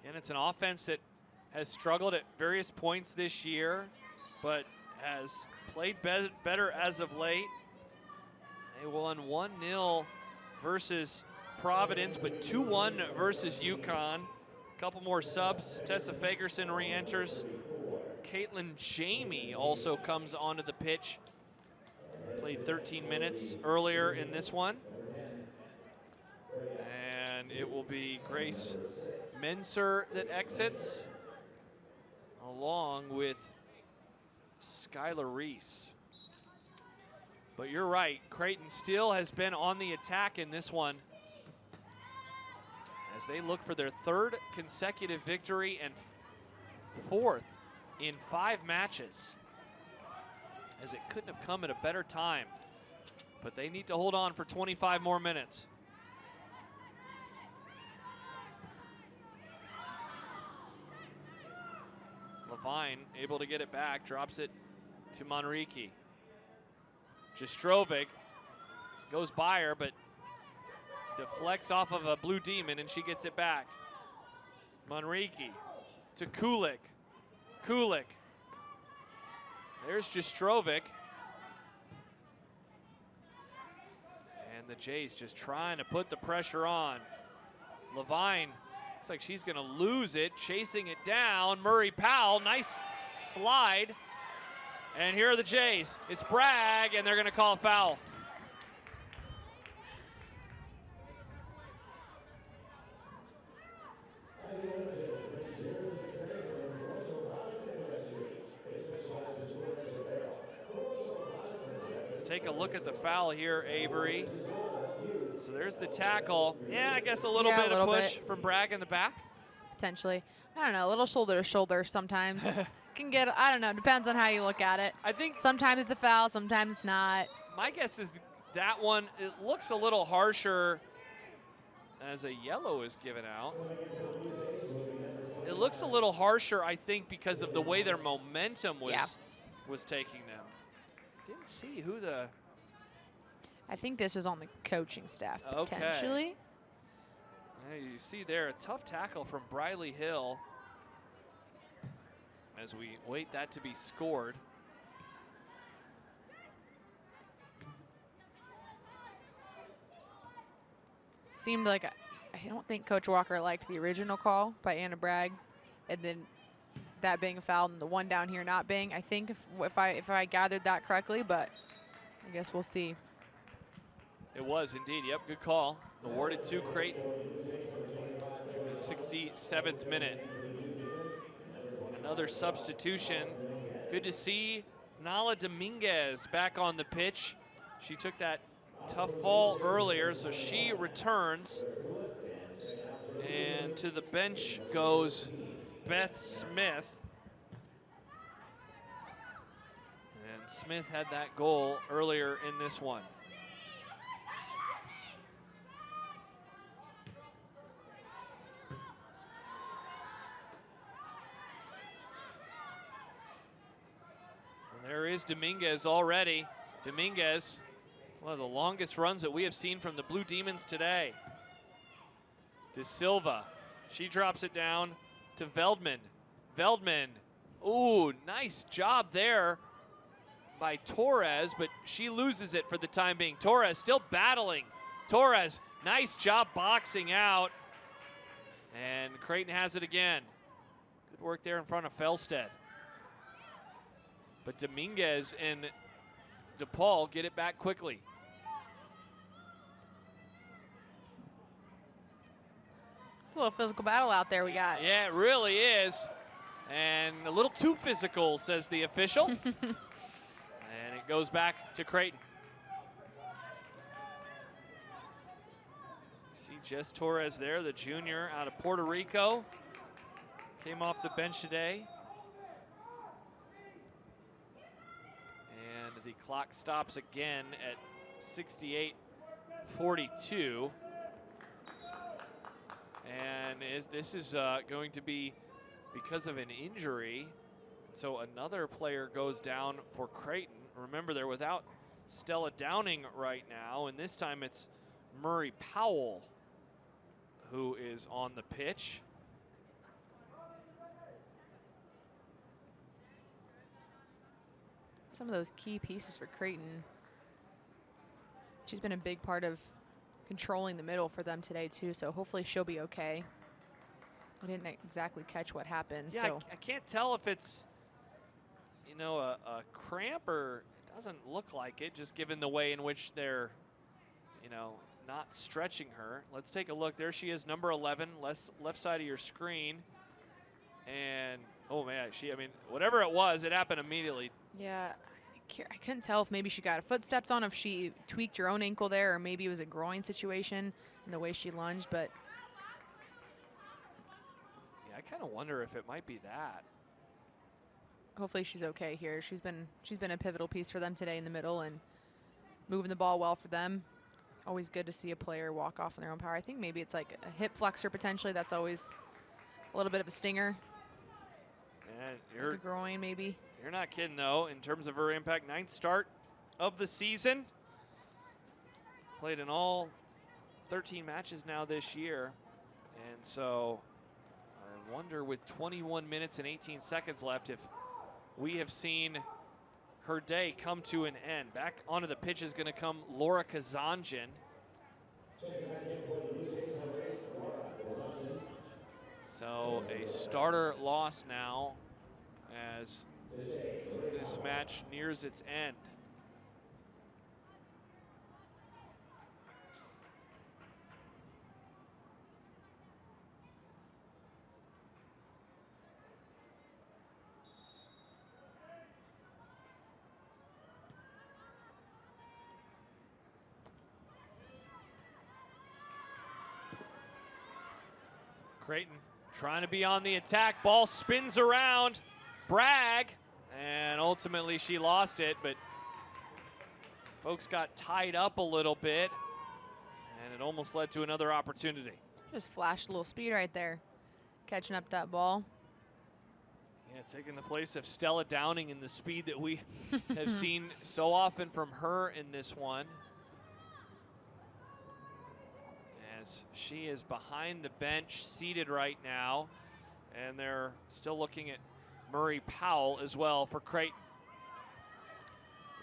And it's an offense that has struggled at various points this year, but has played better as of late. They won 1-0 versus Providence, but 2-1 versus UConn. A couple more subs. Tessa Fagerson re-enters. Caitlin Jamie also comes onto the pitch. Played 13 minutes earlier in this one. And it will be Grace Menser that exits, along with Skylar Reese. But you're right, Creighton still has been on the attack in this one as they look for their 3rd consecutive victory and 4th in 5 matches. As it couldn't have come at a better time, but they need to hold on for 25 more minutes. Levine able to get it back, drops it to Monriki. Jastrovic goes by her, but deflects off of a Blue Demon, and she gets it back. Monriki to Kulik. Kulik. There's Jastrovic. And the Jays just trying to put the pressure on. Levine looks like she's going to lose it, chasing it down. Murray Powell, nice slide. And here are the Jays. It's Bragg, and they're going to call a foul. Let's take a look at the foul here, Avery. So there's the tackle. Yeah, I guess a little bit of push from Bragg in the back. Potentially. I don't know, a little shoulder to shoulder sometimes. Can get, I don't know, depends on how you look at it. I think sometimes it's a foul, sometimes it's not. My guess is that one, it looks a little harsher as a yellow is given out. It looks a little harsher, I think, because of the way their momentum was taking them. Didn't see who the... I think this was on the coaching staff, potentially. Okay. You see there, a tough tackle from Briley Hill as we wait that to be scored. seemed like I don't think Coach Walker liked the original call by Anna Bragg, and then that being fouled and the one down here not being. I think if I gathered that correctly, but I guess we'll see. It was indeed. Yep, good call. Awarded to Creighton. 67th minute. Another substitution. Good to see Nala Dominguez back on the pitch. She took that tough fall earlier, so she returns. And to the bench goes Beth Smith. And Smith had that goal earlier in this one. There is Dominguez already. Dominguez, one of the longest runs that we have seen from the Blue Demons today. De Silva, she drops it down to Veldman. Veldman, ooh, nice job there by Torres, but she loses it for the time being. Torres still battling. Torres, nice job boxing out. And Creighton has it again. Good work there in front of Felsted. But Dominguez and DePaul get it back quickly. It's a little physical battle out there we got. Yeah, it really is. And a little too physical, says the official. And it goes back to Creighton. See Jess Torres there, the junior out of Puerto Rico. Came off the bench today. The clock stops again at 68:42. And this is going to be because of an injury. So another player goes down for Creighton. Remember, they're without Stella Downing right now, and this time it's Murray Powell who is on the pitch. Some of those key pieces for Creighton. She's been a big part of controlling the middle for them today too, so hopefully she'll be okay. I didn't exactly catch what happened. Yeah, so. I can't tell if it's, you know, a cramp, or it doesn't look like it, just given the way in which they're, you know, not stretching her. Let's take a look. There she is, number 11, left side of your screen. And, oh man, I mean, whatever it was, it happened immediately. Yeah, I couldn't tell if maybe she got a foot stepped on, if she tweaked her own ankle there, or maybe it was a groin situation in the way she lunged, but. Yeah, I kind of wonder if it might be that. Hopefully she's okay here. She's been a pivotal piece for them today in the middle and moving the ball well for them. Always good to see a player walk off on their own power. I think maybe it's like a hip flexor potentially. That's always a little bit of a stinger. And like a groin maybe. You're not kidding though, in terms of her impact. 9th start of the season. Played in all 13 matches now this year. And so I wonder, with 21 minutes and 18 seconds left, if we have seen her day come to an end. Back onto the pitch is going to come Laura Kazanjian. So a starter loss now as this match nears its end. Creighton trying to be on the attack. Ball spins around. Bragg, and ultimately she lost it, but folks got tied up a little bit, and it almost led to another opportunity. Just flashed a little speed right there, catching up that ball. Yeah, taking the place of Stella Downing in the speed that we have seen so often from her in this one. As she is behind the bench, seated right now, and they're still looking at Murray Powell as well for Creighton.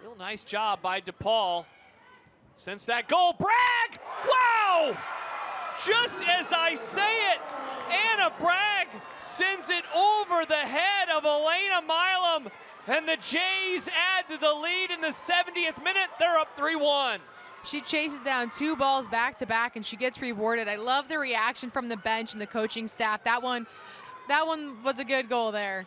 Real nice job by DePaul. Since that goal, Bragg! Wow! just as I say it, Anna Bragg sends it over the head of Elena Milam, and the Jays add to the lead in the 70th minute. They're up 3-1. She chases down 2 balls back to back, and she gets rewarded. I love the reaction from the bench and the coaching staff. That one was a good goal there.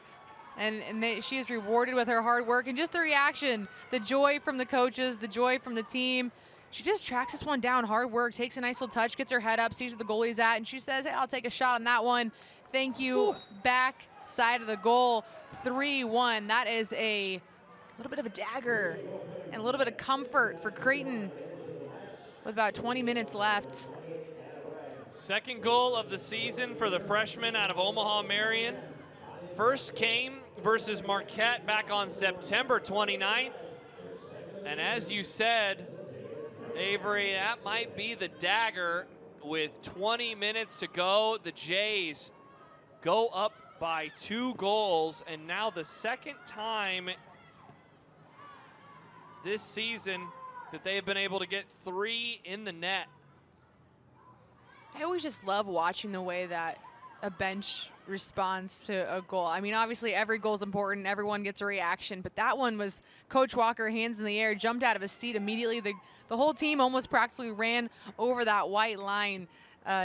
And she is rewarded with her hard work and just the reaction, the joy from the coaches, the joy from the team. She just tracks this one down, hard work, takes a nice little touch, gets her head up, sees where the goalie's at, and she says, hey, I'll take a shot on that one. Thank you. Ooh. Back side of the goal, 3-1. That is a little bit of a dagger and a little bit of comfort for Creighton with about 20 minutes left. Second goal of the season for the freshman out of Omaha Marion. First came versus Marquette back on September 29th. And as you said, Avery, that might be the dagger. With 20 minutes to go, the Jays go up by 2 goals, and now the second time this season that they have been able to get 3 in the net. I always just love watching the way that a bench responds to a goal. I mean, obviously every goal is important, everyone gets a reaction, but that one was Coach Walker, hands in the air, jumped out of his seat immediately. The whole team almost practically ran over that white line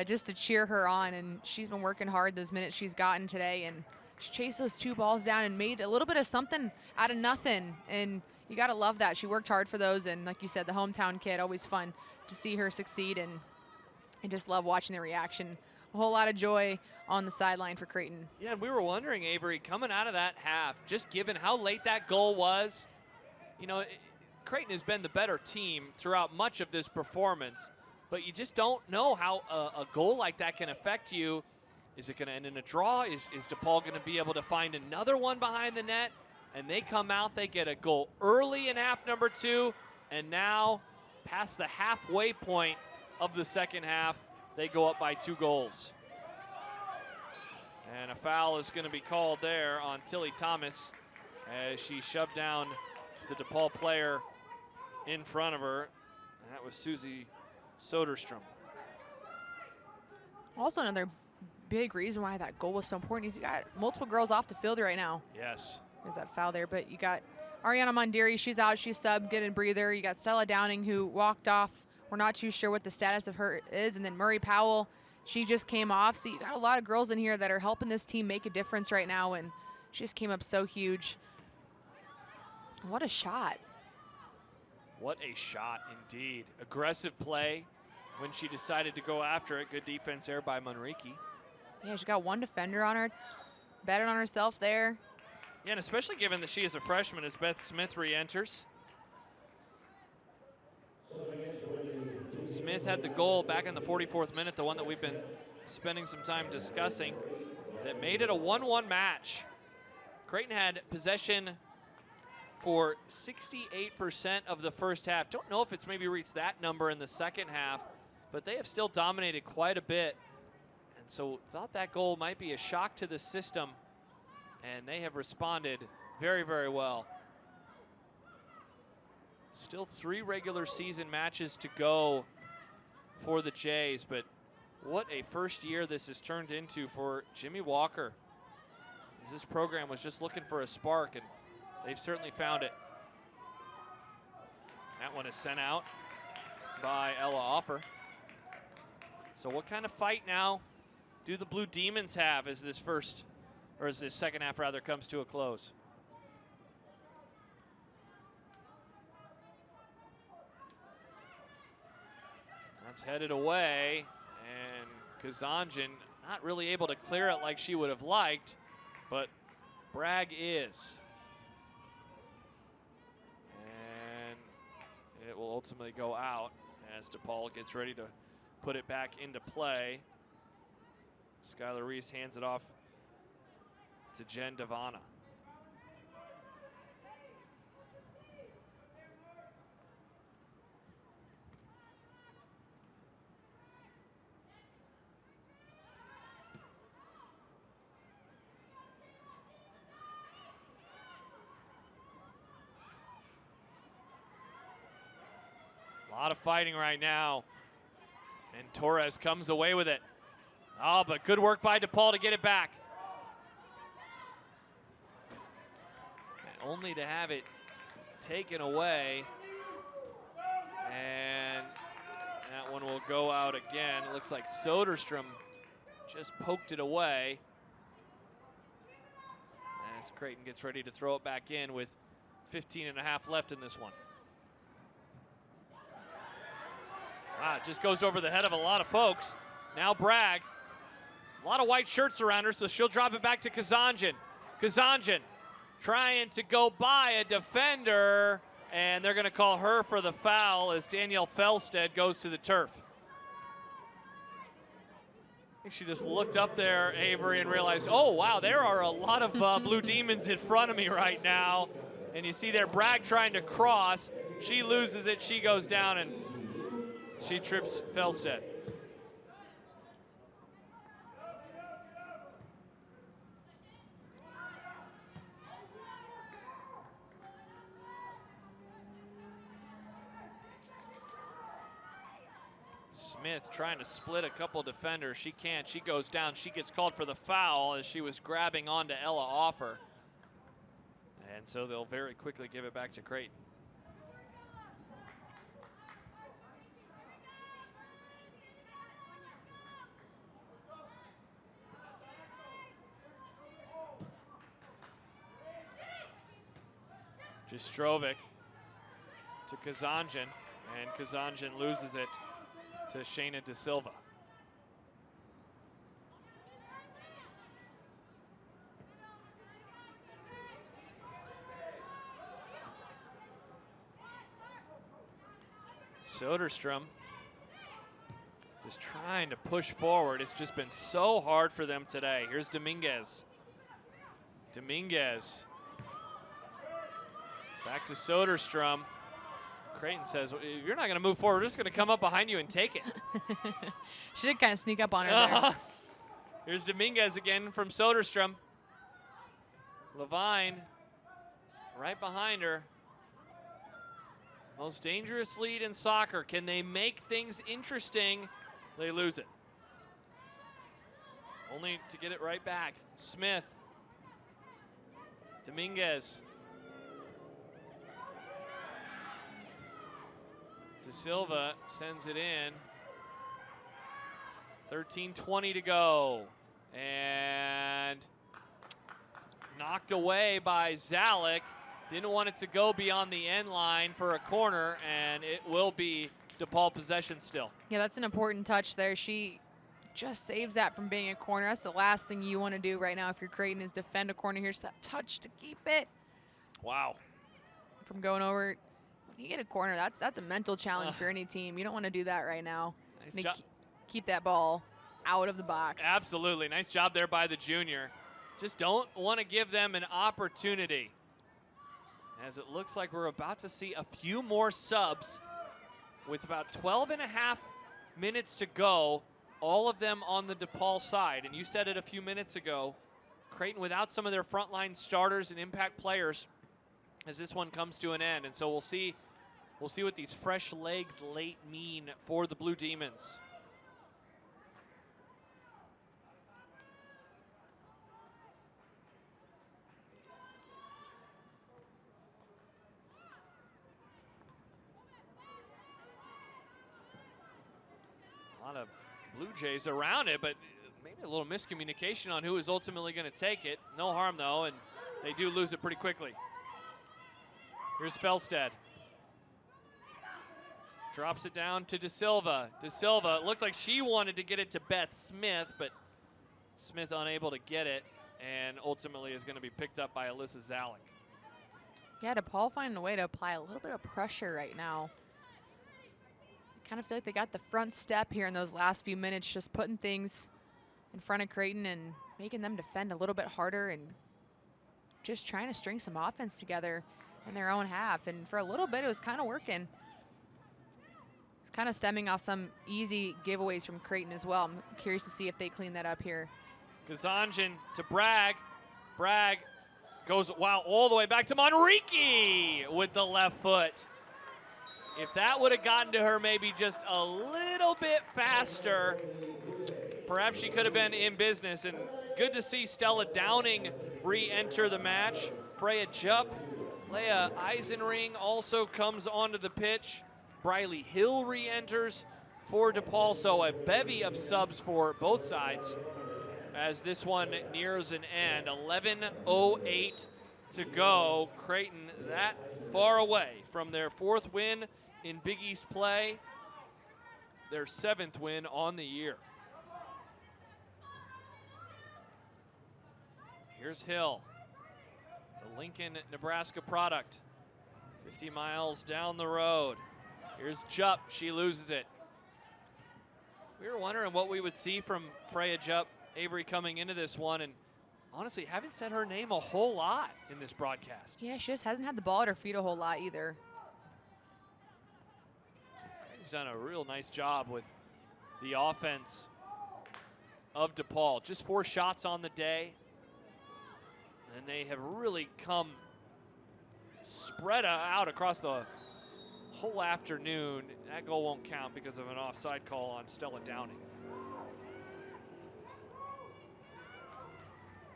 just to cheer her on, and she's been working hard those minutes she's gotten today, and she chased those 2 balls down and made a little bit of something out of nothing, and you gotta love that. She worked hard for those, and like you said, the hometown kid, always fun to see her succeed, and I just love watching the reaction. A whole lot of joy on the sideline for Creighton. Yeah, and we were wondering, Avery, coming out of that half, just given how late that goal was, you know, Creighton has been the better team throughout much of this performance, but you just don't know how a goal like that can affect you. Is it going to end in a draw? Is DePaul going to be able to find another one behind the net? And they come out, they get a goal early in half number 2, and now past the halfway point of the second half, they go up by 2 goals. And a foul is going to be called there on Tilly Thomas as she shoved down the DePaul player in front of her. And that was Susie Soderstrom. Also another big reason why that goal was so important is you got multiple girls off the field right now. Yes. There's that foul there, but you got Ariana Mondiri, she's out, she's sub, getting a breather. You got Stella Downing who walked off. We're not too sure what the status of her is. And then Murray Powell, she just came off. So you got a lot of girls in here that are helping this team make a difference right now, and she just came up so huge. What a shot. What a shot indeed. Aggressive play when she decided to go after it. Good defense there by Manrique. Yeah, she got 1 defender on her, betted on herself there. Yeah, and especially given that she is a freshman as Beth Smith re-enters. Smith had the goal back in the 44th minute, the one that we've been spending some time discussing, that made it a 1-1 match. Creighton had possession for 68% of the first half. Don't know if it's maybe reached that number in the second half, but they have still dominated quite a bit. And so thought that goal might be a shock to the system, and they have responded very, very well. Still 3 regular season matches to go for the Jays, but what a first year this has turned into for Jimmy Walker. This program was just looking for a spark, and they've certainly found it. That one is sent out by Ella Offer. So what kind of fight now do the Blue Demons have as this second half rather comes to a close? That's headed away, and Kazanjian not really able to clear it like she would have liked, but Bragg is. And it will ultimately go out as DePaul gets ready to put it back into play. Skylar Reese hands it off to Jen Devana. A lot of fighting right now And Torres comes away with it. Oh, but good work by DePaul to get it back. And only to have it taken away. And that one will go out again. It looks like Soderstrom just poked it away. As Creighton gets ready to throw it back in with 15.5 left in this one. Wow, it just goes over the head of a lot of folks. Now Bragg, a lot of white shirts around her, so she'll drop it back to Kazanjian. Kazanjian trying to go by a defender, and they're gonna call her for the foul as Danielle Felsted goes to the turf. I think she just looked up there, Avery, and realized, oh wow, there are a lot of Blue Demons in front of me right now. And you see there Bragg trying to cross. She loses it, she goes down, and she trips Felsted. Smith trying to split a couple defenders. She can't. She goes down. She gets called for the foul as she was grabbing onto Ella Offer. And so they'll very quickly give it back to Creighton. Jastrovic to Kazanjian, and Kazanjian loses it to Shayna De Silva. Soderstrom just trying to push forward. It's just been so hard for them today. Here's Dominguez. Dominguez back to Soderstrom. Creighton says, if you're not going to move forward, we're just going to come up behind you and take it. She did kind of sneak up on her there. Here's Dominguez again from Soderstrom. Levine right behind her. Most dangerous lead in soccer. Can they make things interesting? They lose it. Only to get it right back. Smith. Dominguez. De Silva sends it in. 13:20 to go. And knocked away by Zalek. Didn't want it to go beyond the end line for a corner, and it will be DePaul possession still. Yeah, that's an important touch there. She just saves that from being a corner. That's the last thing you want to do right now if you're Creighton is defend a corner. Here's that touch to keep it. Wow. From going over. When you get a corner, that's a mental challenge for any team. You don't want to do that right now. Nice job. Keep that ball out of the box. Absolutely. Nice job there by the junior. Just don't want to give them an opportunity. As it looks like we're about to see a few more subs with about 12.5 minutes to go, all of them on the DePaul side. And you said it a few minutes ago, Creighton without some of their frontline starters and impact players as this one comes to an end. And so we'll see what these fresh legs late mean for the Blue Demons. A lot of Blue Jays around it, but maybe a little miscommunication on who is ultimately going to take it. No harm, though, and they do lose it pretty quickly. Here's Felsted. Drops it down to De Silva. De Silva, it looked like she wanted to get it to Beth Smith, but Smith unable to get it, and ultimately is going to be picked up by Alyssa Zalek. Yeah, DePaul finding a way to apply a little bit of pressure right now. Kind of feel like they got the front step here in those last few minutes, just putting things in front of Creighton and making them defend a little bit harder and just trying to string some offense together in their own half. And for a little bit, it was kind of working. It's kind of stemming off some easy giveaways from Creighton as well. I'm curious to see if they clean that up here. Kazanjian to Bragg. Bragg goes, wow, all the way back to Monrique with the left foot. If that would have gotten to her maybe just a little bit faster, perhaps she could have been in business. And good to see Stella Downing re-enter the match. Freya Jupp, Leah Eisenring also comes onto the pitch. Briley Hill re-enters for DePaul. So a bevy of subs for both sides as this one nears an end. 11:08 to go. Creighton that far away from their 4th win in Big East play, their 7th win on the year. Here's Hill, the Lincoln, Nebraska product, 50 miles down the road. Here's Jupp, she loses it. We were wondering what we would see from Freya Jupp, Avery, coming into this one, and honestly, haven't said her name a whole lot in this broadcast. Yeah, she just hasn't had the ball at her feet a whole lot either. He's done a real nice job with the offense of DePaul. Just 4 shots on the day, and they have really come spread out across the whole afternoon. That goal won't count because of an offside call on Stella Downing.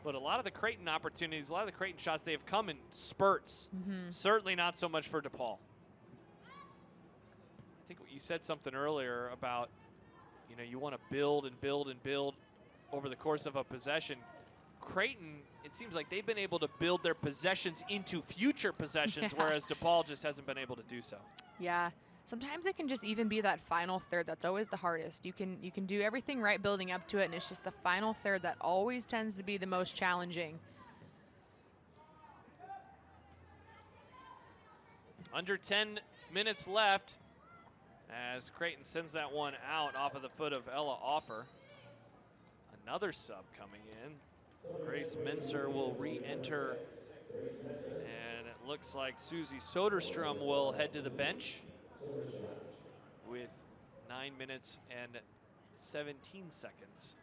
But a lot of the Creighton opportunities, a lot of the Creighton shots, they have come in spurts. Certainly not so much for DePaul. I think you said something earlier about, you know, you want to build and build and build over the course of a possession. Creighton, it seems like they've been able to build their possessions into future possessions, whereas DePaul just hasn't been able to do so. Yeah, sometimes it can just even be that final third that's always the hardest. You can do everything right building up to it, and it's just the final third that always tends to be the most challenging. Under 10 minutes left as Creighton sends that one out off of the foot of Ella Offer. Another sub coming in. Grace Mincer will re-enter, and it looks like Susie Soderstrom will head to the bench with 9 minutes and 17 seconds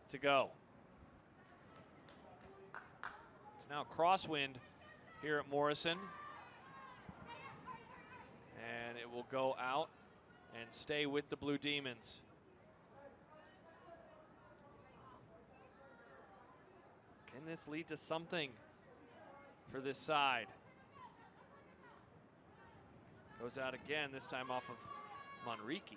to go. It's now crosswind here at Morrison, and it will go out and stay with the Blue Demons. Can this lead to something for this side? Goes out again, this time off of Monrique.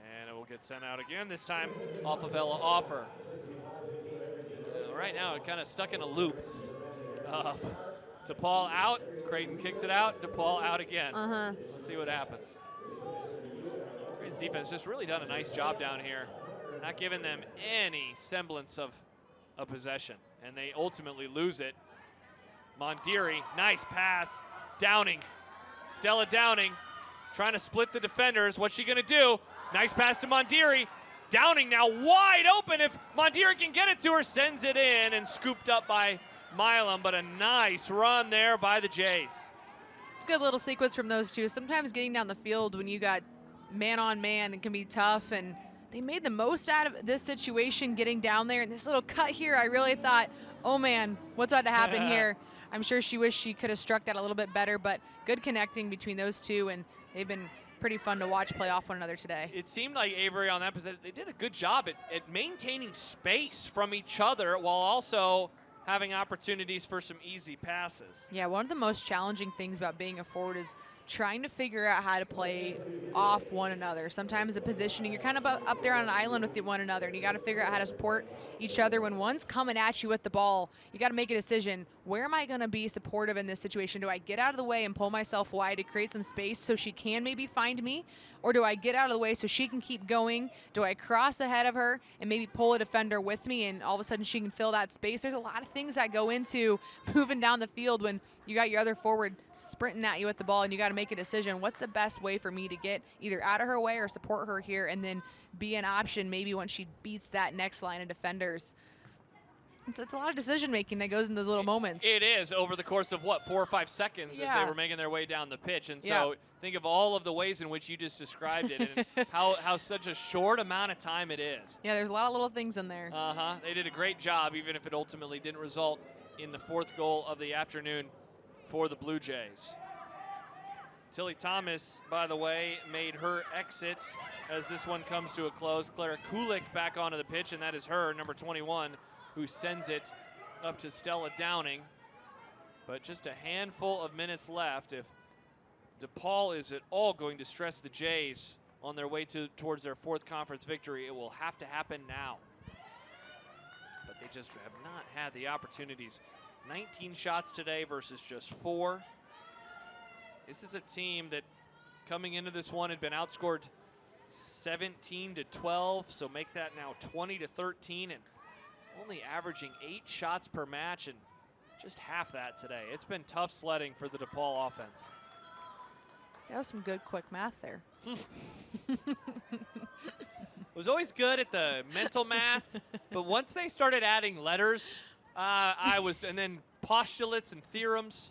And it will get sent out again, this time off of Ella Offer. Right now, it kind of stuck in a loop. DePaul out, Creighton kicks it out, DePaul out again. Let's see what happens. Creighton's defense just really done a nice job down here, not giving them any semblance of a possession, and they ultimately lose it. Mondiri, nice pass. Downing, Stella Downing, trying to split the defenders. What's she gonna do? Nice pass to Mondiri. Downing now wide open. If Mondiri can get it to her, sends it in and scooped up by Milam, but a nice run there by the Jays. It's a good little sequence from those two. Sometimes getting down the field when you got man on man, it can be tough, and they made the most out of this situation getting down there. And this little cut here, I really thought, oh man, what's about to happen here? I'm sure she wished she could have struck that a little bit better, but good connecting between those two, and they've been pretty fun to watch play off one another today. It seemed like Avery on that position, they did a good job at maintaining space from each other while also having opportunities for some easy passes. Yeah, one of the most challenging things about being a forward is trying to figure out how to play off one another. Sometimes the positioning, you're kind of up there on an island with one another, and you got to figure out how to support each other. When one's coming at you with the ball, you got to make a decision. Where am I going to be supportive in this situation? Do I get out of the way and pull myself wide to create some space so she can maybe find me? Or do I get out of the way so she can keep going? Do I cross ahead of her and maybe pull a defender with me, and all of a sudden she can fill that space? There's a lot of things that go into moving down the field when you got your other forward sprinting at you with the ball, and you got to make a decision. What's the best way for me to get either out of her way or support her here, and then be an option maybe when she beats that next line of defenders? It's a lot of decision making that goes in those little moments. It is over the course of what, 4 or 5 seconds as they Yeah. were making their way down the pitch. And Yeah. so think of all of the ways in which you just described it and how such a short amount of time it is. Yeah, there's a lot of little things in there. They did a great job, even if it ultimately didn't result in the 4th goal of the afternoon for the Blue Jays. Tilly Thomas, by the way, made her exit as this one comes to a close. Clara Kulik back onto the pitch, and that is her, number 21, who sends it up to Stella Downing. But just a handful of minutes left. If DePaul is at all going to stress the Jays on their way towards their 4th conference victory, it will have to happen now. But they just have not had the opportunities. 19 shots today versus just 4. This is a team that coming into this one had been outscored 17-12, so make that now 20-13, and only averaging 8 shots per match, and just half that today. It's been tough sledding for the DePaul offense. That was some good quick math there. Was always good at the mental math, but once they started adding letters, and then postulates and theorems.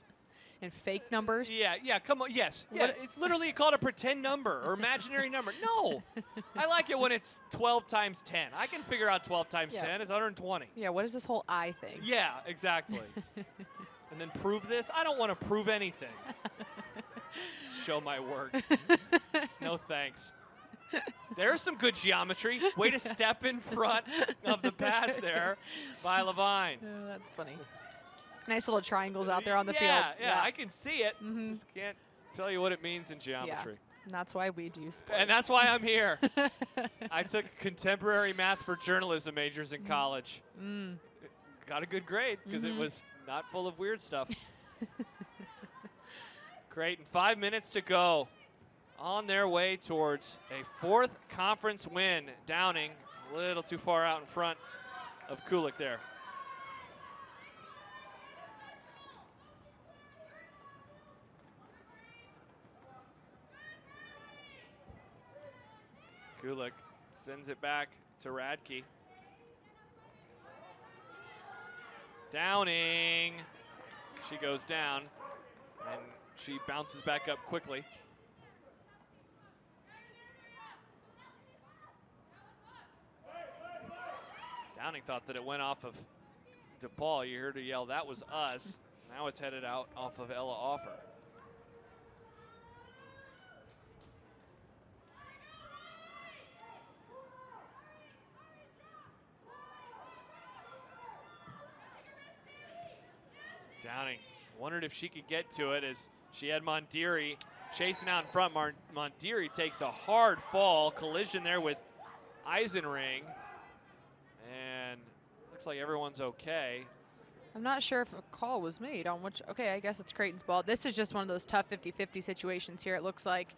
And fake numbers. Yeah, come on, yes. Yeah, it's literally called a pretend number or imaginary number. No, I like it when it's 12 times 10. I can figure out 12 times 10, it's 120. Yeah, what is this whole I thing? Yeah, exactly. And then prove this? I don't want to prove anything. Show my work. No thanks. There's some good geometry. Way to step in front of the pass there by Levine. Oh, that's funny. Nice little triangles out there on the field. Yeah, I can see it. Mm-hmm. Just can't tell you what it means in geometry. Yeah, and that's why we do sports. And that's why I'm here. I took contemporary math for journalism majors in college. Got a good grade because it was not full of weird stuff. Creighton, 5 minutes to go. On their way towards a 4th conference win. Downing a little too far out in front of Kulik there. Kulik sends it back to Radke. Downing. She goes down, and she bounces back up quickly. Downing thought that it went off of DePaul. You heard her yell, "That was us." Now it's headed out off of Ella Offer. Downing wondered if she could get to it as she had Mondiri chasing out in front. Mondiri takes a hard fall, collision there with Eisenring, and looks like everyone's okay. I'm not sure if a call was made on which. Okay, I guess it's Creighton's ball. This is just one of those tough 50-50 situations here. It looks like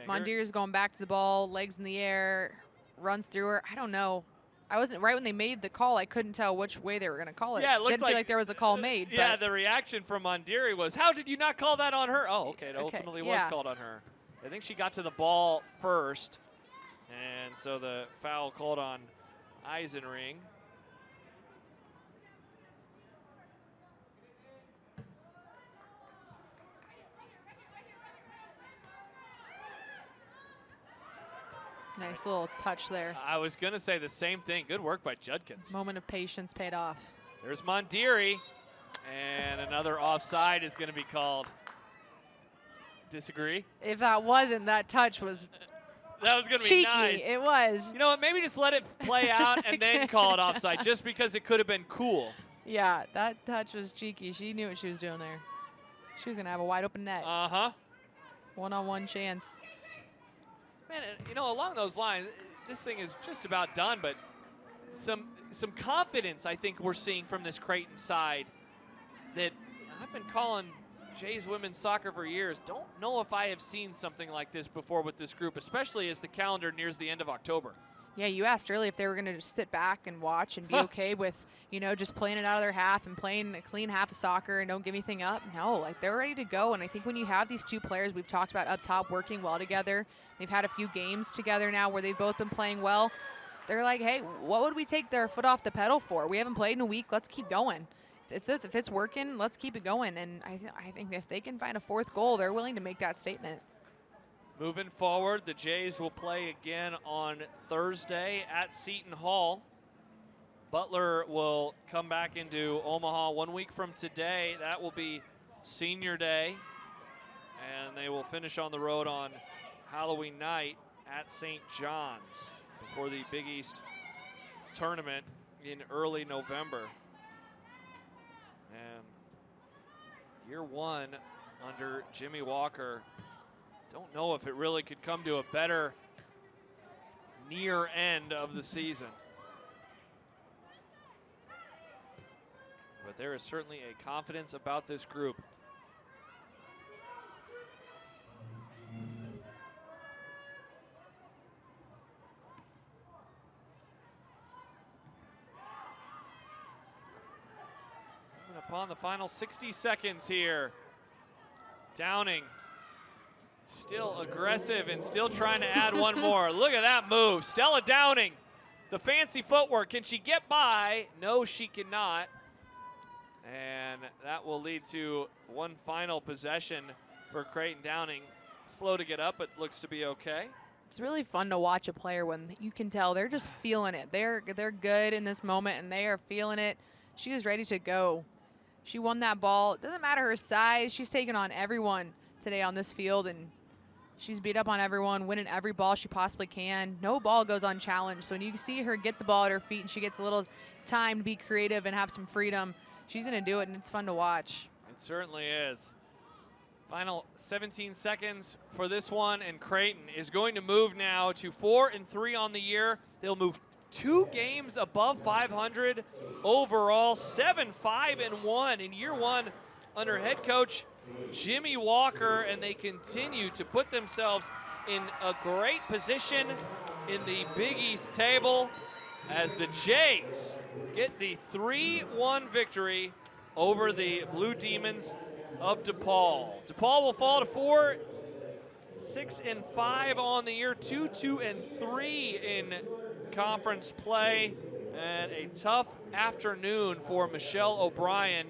Mondiri's going back to the ball, legs in the air, runs through her. I don't know. I wasn't right when they made the call. I couldn't tell which way they were going to call it. Yeah, it looked didn't feel like there was a call made. Yeah, but the reaction from Mondiri was, "How did you not call that on her?" Oh, okay, it ultimately was called on her. I think she got to the ball first, and so the foul called on Eisenring. Nice little touch there. I was going to say the same thing. Good work by Judkins. Moment of patience paid off. There's Mondiri, and another offside is going to be called. Disagree? If that wasn't, that touch was that was going to be cheeky. nice. It was. You know what? Maybe just let it play out and then call it offside, just because it could have been cool. Yeah, that touch was cheeky. She knew what she was doing there. She was going to have a wide open net. One-on-one chance. Man, you know, along those lines, this thing is just about done, but some confidence I think we're seeing from this Creighton side that I've been calling Jays women's soccer for years. Don't know if I have seen something like this before with this group, especially as the calendar nears the end of October. Yeah, you asked earlier if they were going to just sit back and watch and be okay with, you know, just playing it out of their half and playing a clean half of soccer and don't give anything up. No, like they're ready to go. And I think when you have these two players we've talked about up top working well together, they've had a few games together now where they've both been playing well. they're like, hey, what would we take their foot off the pedal for? We haven't played in a week. Let's keep going. If it's working, let's keep it going. And I think if they can find a fourth goal, they're willing to make that statement. Moving forward, the Jays will play again on Thursday at Seton Hall. Butler will come back into Omaha 1 week from today. That will be Senior Day. And they will finish on the road on Halloween night at St. John's before the Big East tournament in early November. And year one under Jimmy Walker, don't know if it really could come to a better near end of the season. But there is certainly a confidence about this group. And upon the final 60 seconds here, Downing still aggressive and still trying to add one more. Look at that move. Stella Downing, the fancy footwork. Can she get by? No, she cannot. And that will lead to one final possession for Creighton. Downing. Slow to get up, but looks to be okay. It's really fun to watch a player when you can tell they're just feeling it. They're good in this moment, and they are feeling it. She is ready to go. She won that ball. It doesn't matter her size. She's taken on everyone today on this field, and she's beat up on everyone, winning every ball she possibly can. No ball goes unchallenged. So when you see her get the ball at her feet and she gets a little time to be creative and have some freedom, she's going to do it, and it's fun to watch. It certainly is. Final 17 seconds for this one, and Creighton is going to move now to 4-3 on the year. They'll move 2 games above 500 overall, 7-5-1 in year one under head coach Jimmy Walker, and they continue to put themselves in a great position in the Big East table as the Jays get the 3-1 victory over the Blue Demons of DePaul. DePaul will fall to 4-6-5 on the year, 2-2-3 in conference play, and a tough afternoon for Michelle O'Brien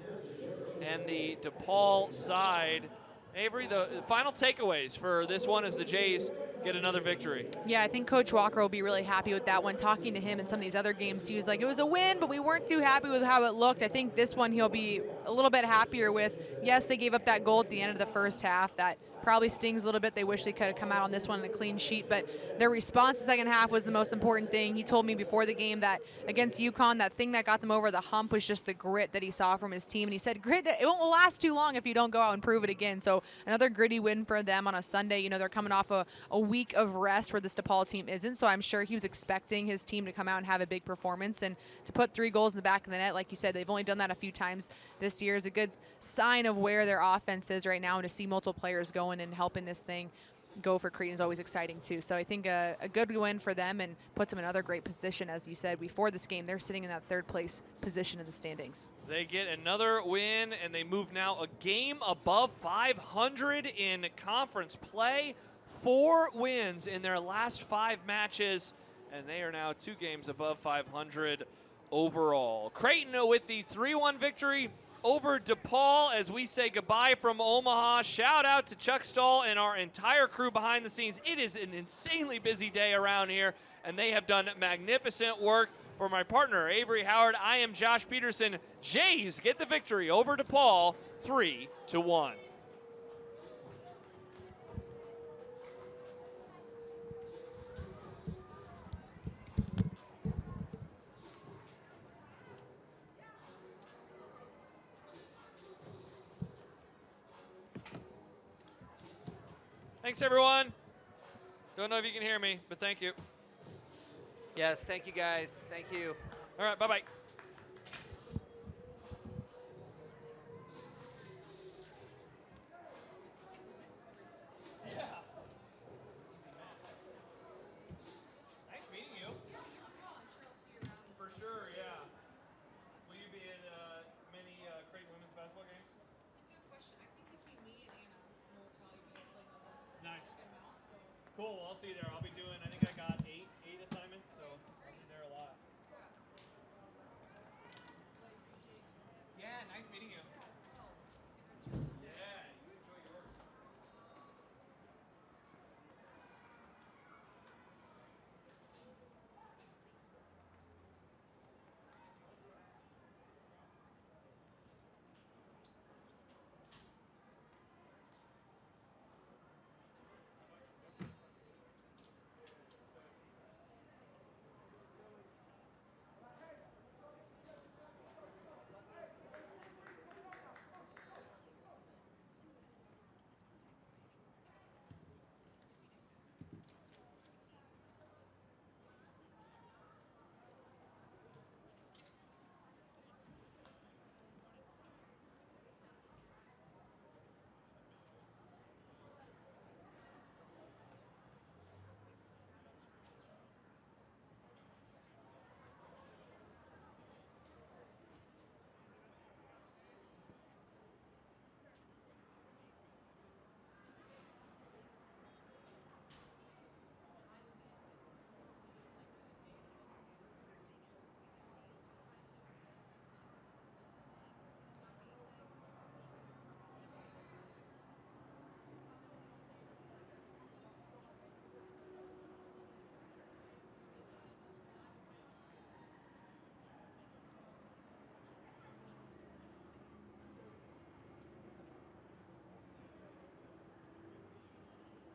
and the DePaul side. Avery, the final takeaways for this one as the Jays get another victory. Yeah, I think Coach Walker will be really happy with that one. Talking to him in some of these other games, he was like, it was a win, but we weren't too happy with how it looked. I think this one he'll be a little bit happier with. Yes, they gave up that goal at the end of the first half. That probably stings a little bit. They wish they could have come out on this one in a clean sheet, but their response the second half was the most important thing. He told me before the game that against UConn, that thing that got them over the hump was just the grit that he saw from his team. And he said, grit, it won't last too long if you don't go out and prove it again. So another gritty win for them on a Sunday. You know, they're coming off a week of rest where this DePaul team isn't. So I'm sure he was expecting his team to come out and have a big performance, and to put 3 goals in the back of the net, like you said, they've only done that a few times this year, is a good sign of where their offense is right now, and to see multiple players going and helping this thing go for Creighton is always exciting too. So I think a good win for them and puts them in another great position. As you said before this game, they're sitting in that 3rd place position in the standings. They get another win, and they move now a game above 500 in conference play. 4 wins in their last 5 matches, and they are now 2 games above 500 overall. Creighton with the 3-1 victory over DePaul as we say goodbye from Omaha. Shout out to Chuck Stahl and our entire crew behind the scenes. It is an insanely busy day around here, and they have done magnificent work. For my partner, Avery Howard, I am Josh Peterson. Jays get the victory over DePaul, 3-1. Thanks, everyone. Don't know if you can hear me, but thank you. Yes, thank you guys. Thank you. All right, bye-bye. Yeah. Nice meeting you. For sure, yeah. Will you be at many Creighton women's basketball games? It's a good question. I think between me and Anna, we'll probably be splitting those up. Nice. Good amount, so. Cool, well, I'll see you there. I'll be doing, I